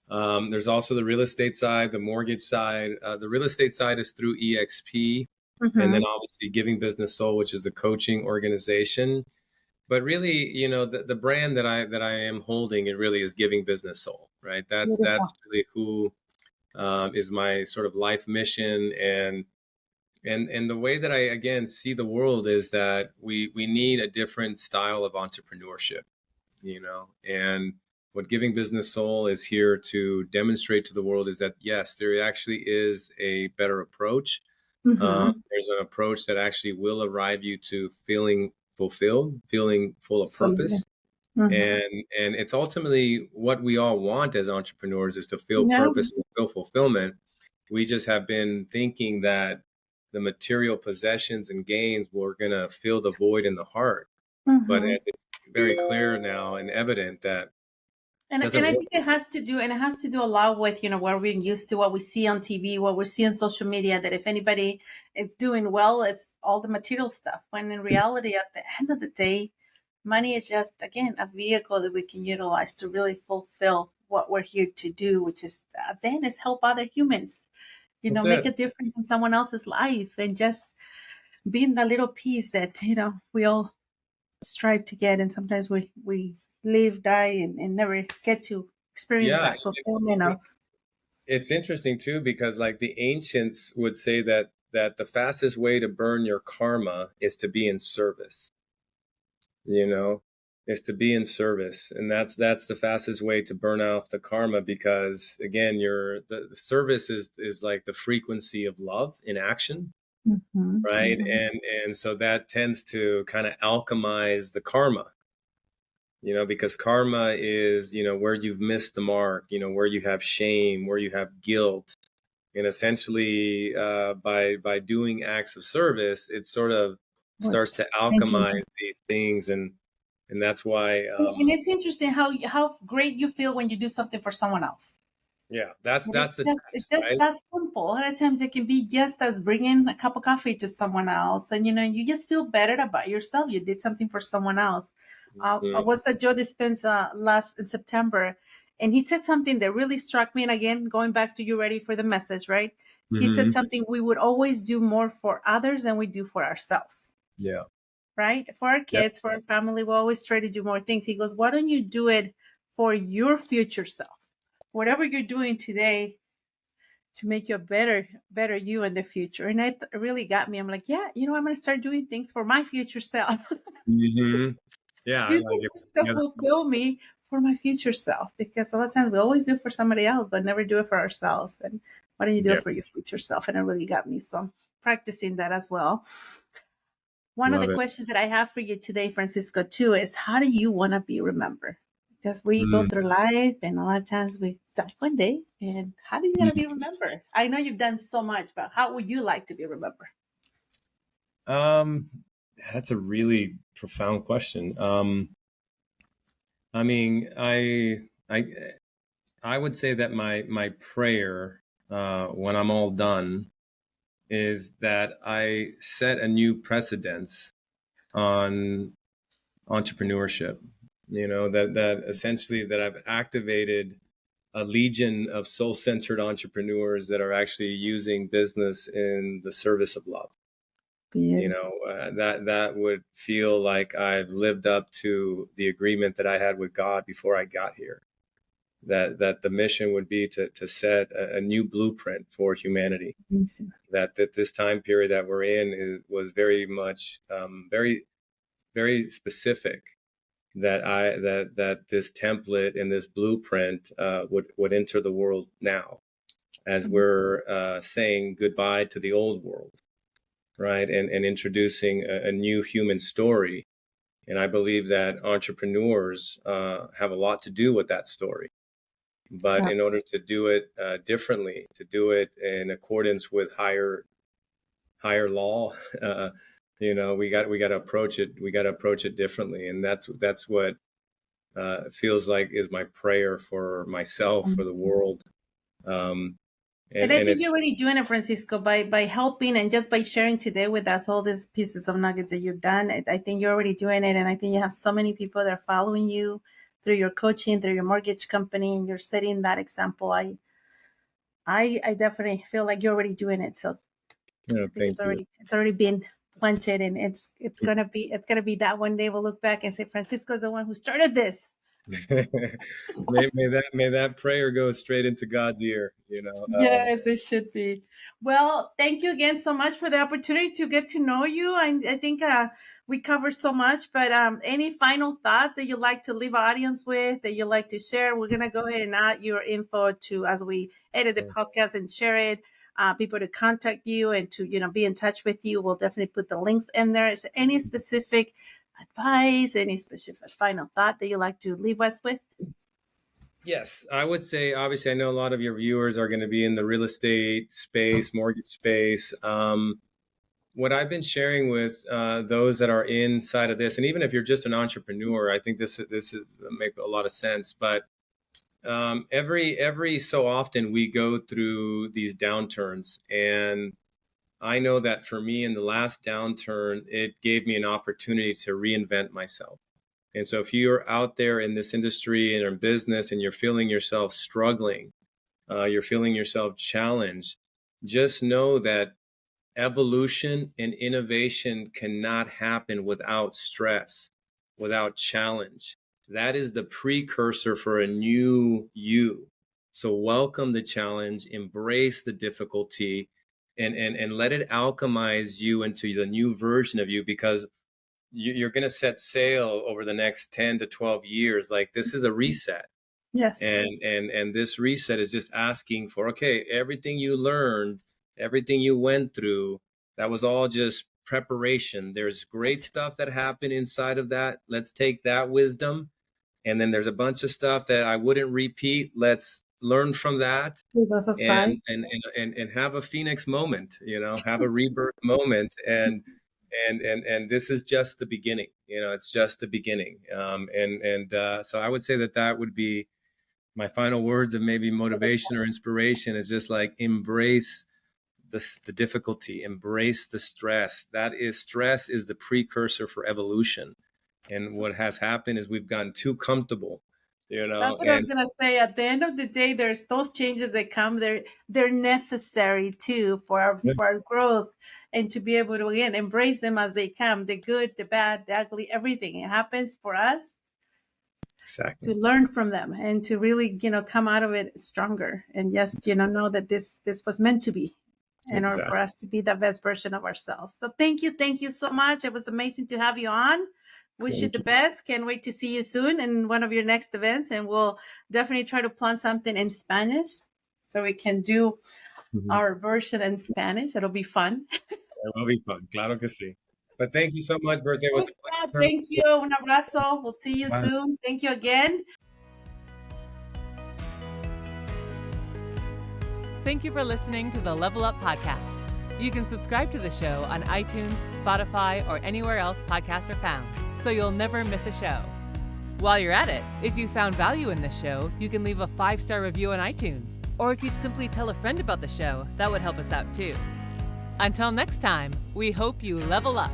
[SPEAKER 1] on. There's also the real estate side, the mortgage side. The real estate side is through EXP, and then obviously Giving Business Soul, which is the coaching organization. But really, the brand that I am holding, it really is Giving Business Soul, right? That's really who is my sort of life mission. And the way that I, again, see the world is that we need a different style of entrepreneurship, and what Giving Business Soul is here to demonstrate to the world is that, yes, there actually is a better approach. There's an approach that actually will arrive you to feeling fulfilled, feeling full of purpose. And it's ultimately what we all want as entrepreneurs is to feel purpose, to feel fulfillment. We just have been thinking that the material possessions and gains were going to fill the void in the heart. But it's very clear now and evident that
[SPEAKER 2] and I think it has to do a lot with, where we're used to what we see on TV, what we see on social media, that if anybody is doing well, it's all the material stuff. When in reality, at the end of the day, money is just, again, a vehicle that we can utilize to really fulfill what we're here to do, which is then is help other humans, make a difference in someone else's life, and just being that little piece that, we all strive to get. And sometimes we live, die, and never get to experience that fulfillment of.
[SPEAKER 1] It's interesting too, because like the ancients would say that the fastest way to burn your karma is to be in service. is to be in service. And that's the fastest way to burn off the karma, because again, the service is like the frequency of love in action.
[SPEAKER 2] Mm-hmm,
[SPEAKER 1] right?
[SPEAKER 2] mm-hmm.
[SPEAKER 1] And so that tends to kind of alchemize the karma, because karma is, where you've missed the mark, where you have shame, where you have guilt. And essentially, by doing acts of service, it sort of
[SPEAKER 2] What?
[SPEAKER 1] starts to alchemize these things. And that's why,
[SPEAKER 2] And it's interesting how great you feel when you do something for someone else.
[SPEAKER 1] yeah, that's the
[SPEAKER 2] It's
[SPEAKER 1] test,
[SPEAKER 2] just
[SPEAKER 1] right?
[SPEAKER 2] that simple. A lot of times it can be just as bringing a cup of coffee to someone else, and you just feel better about yourself. You did something for someone else. I
[SPEAKER 1] Mhm.
[SPEAKER 2] was at Joe Dispenza last in September, and he said something that really struck me. And again, going back to you ready for the message, right? He said
[SPEAKER 1] Mhm.
[SPEAKER 2] something: we would always do more for others than we do for ourselves.
[SPEAKER 1] Yeah.
[SPEAKER 2] Right? For our
[SPEAKER 1] Yep.
[SPEAKER 2] kids, for our family, we always try to do more things. He goes, why don't you do it for your future self? Whatever you're doing today to make you a better you in the future. And it really got me. I'm like, yeah, I'm going to start doing things for my future self.
[SPEAKER 1] Mhm. Yeah, I
[SPEAKER 2] Do
[SPEAKER 1] like
[SPEAKER 2] things
[SPEAKER 1] it.
[SPEAKER 2] that
[SPEAKER 1] Yeah.
[SPEAKER 2] fulfill me for my future self. Because a lot of times we always do it for somebody else, but never do it for ourselves. And why don't you do
[SPEAKER 1] Yeah.
[SPEAKER 2] it for your future self? And it really got me. So I'm practicing that as well. One of the
[SPEAKER 1] Love it.
[SPEAKER 2] questions that I have for you today, Francisco, too, is how do you want to be remembered? Because we go
[SPEAKER 1] Mm.
[SPEAKER 2] through life and a lot of times we die one day. And how do you want to be remembered? I know you've done so much, but how would you like to be remembered?
[SPEAKER 1] Um, that's a really profound question. I mean, I, I would say that my prayer, when I'm all done, is that I set a new precedence on entrepreneurship. That essentially that I've activated a legion of soul-centered entrepreneurs that are actually using business in the service of love.
[SPEAKER 2] Beautiful.
[SPEAKER 1] That would feel like I've lived up to the agreement that I had with God before I got here. That the mission would be to set a new blueprint for humanity.
[SPEAKER 2] Amazing.
[SPEAKER 1] That this time period that we're in was very much very very specific. That this template and this blueprint would enter the world now, as we're saying goodbye to the old world, right? And introducing a new human story. And I believe that entrepreneurs have a lot to do with that story. But
[SPEAKER 2] Yeah.
[SPEAKER 1] in order to do it differently, to do it in accordance with higher law, we got to approach it. We got to approach it differently, and that's what feels like is my prayer for myself, for the world. Um,
[SPEAKER 2] And
[SPEAKER 1] and
[SPEAKER 2] I
[SPEAKER 1] and
[SPEAKER 2] think
[SPEAKER 1] it's
[SPEAKER 2] you're already doing it, Francisco, by helping and just by sharing today with us all these pieces of nuggets that you've done. I think you're already doing it. And I think you have so many people that are following you through your coaching, through your mortgage company, and you're setting that example. I definitely feel like you're already doing it. So I think
[SPEAKER 1] thank you.
[SPEAKER 2] it's already been planted, and it's gonna be that one day we'll look back and say Francisco is the one who started this.
[SPEAKER 1] May that prayer go straight into God's ear.
[SPEAKER 2] Yes, it should be. Well, thank you again so much for the opportunity to get to know you. I think we covered so much, but any final thoughts that you'd like to leave our audience with, that you'd like to share? We're going to go ahead and add your info to as we edit the podcast and share it. People to contact you and to be in touch with you. We'll definitely put the links in there. Is there any specific advice, any specific final thought that you'd like to leave us with?
[SPEAKER 1] Yes, I would say, obviously, I know a lot of your viewers are going to be in the real estate space, mortgage space. What I've been sharing with those that are inside of this, and even if you're just an entrepreneur, I think this is make a lot of sense. But every so often we go through these downturns, and I know that for me in the last downturn, it gave me an opportunity to reinvent myself. And so if you're out there in this industry and in business and you're feeling yourself struggling, you're feeling yourself challenged, just know that evolution and innovation cannot happen without stress, without challenge. That is the precursor for a new you. So welcome the challenge, embrace the difficulty, and let it alchemize you into the new version of you, because you're going to set sail over the next 10 to 12 years. Like, this is a reset.
[SPEAKER 2] Yes.
[SPEAKER 1] And this reset is just asking for, okay, everything you learned, everything you went through, that was all just preparation. There's great stuff that happened inside of that. Let's take that wisdom. And then there's a bunch of stuff that I wouldn't repeat. Let's learn from that and have a Phoenix moment, have a rebirth moment. And this is just the beginning, it's just the beginning. So I would say that would be my final words of maybe motivation or inspiration, is just like, embrace the difficulty, embrace the stress. Stress is the precursor for evolution. And what has happened is we've gotten too comfortable.
[SPEAKER 2] That's what I was gonna say. At the end of the day, there's those changes that come. They're necessary too for our growth, and to be able to, again, embrace them as they come. The good, the bad, the ugly, everything. It happens for us.
[SPEAKER 1] Exactly.
[SPEAKER 2] To learn from them and to really, come out of it stronger, and just, know that this was meant to be in order for us to be the best version of ourselves. So thank you so much. It was amazing to have you on. Wish you the best. Can't wait to see you soon in one of your next events, and we'll definitely try to plan something in Spanish so we can do our version in Spanish. It'll be fun.
[SPEAKER 1] It will be fun. Claro que sí. But thank you so much, Bertha.
[SPEAKER 2] Thank you. Un abrazo. We'll see you soon. Thank you again.
[SPEAKER 3] Thank you for listening to the Level Up Podcast. You can subscribe to the show on iTunes, Spotify, or anywhere else podcasts are found, so you'll never miss a show. While you're at it, if you found value in this show, you can leave a 5-star review on iTunes. Or if you'd simply tell a friend about the show, that would help us out too. Until next time, we hope you level up.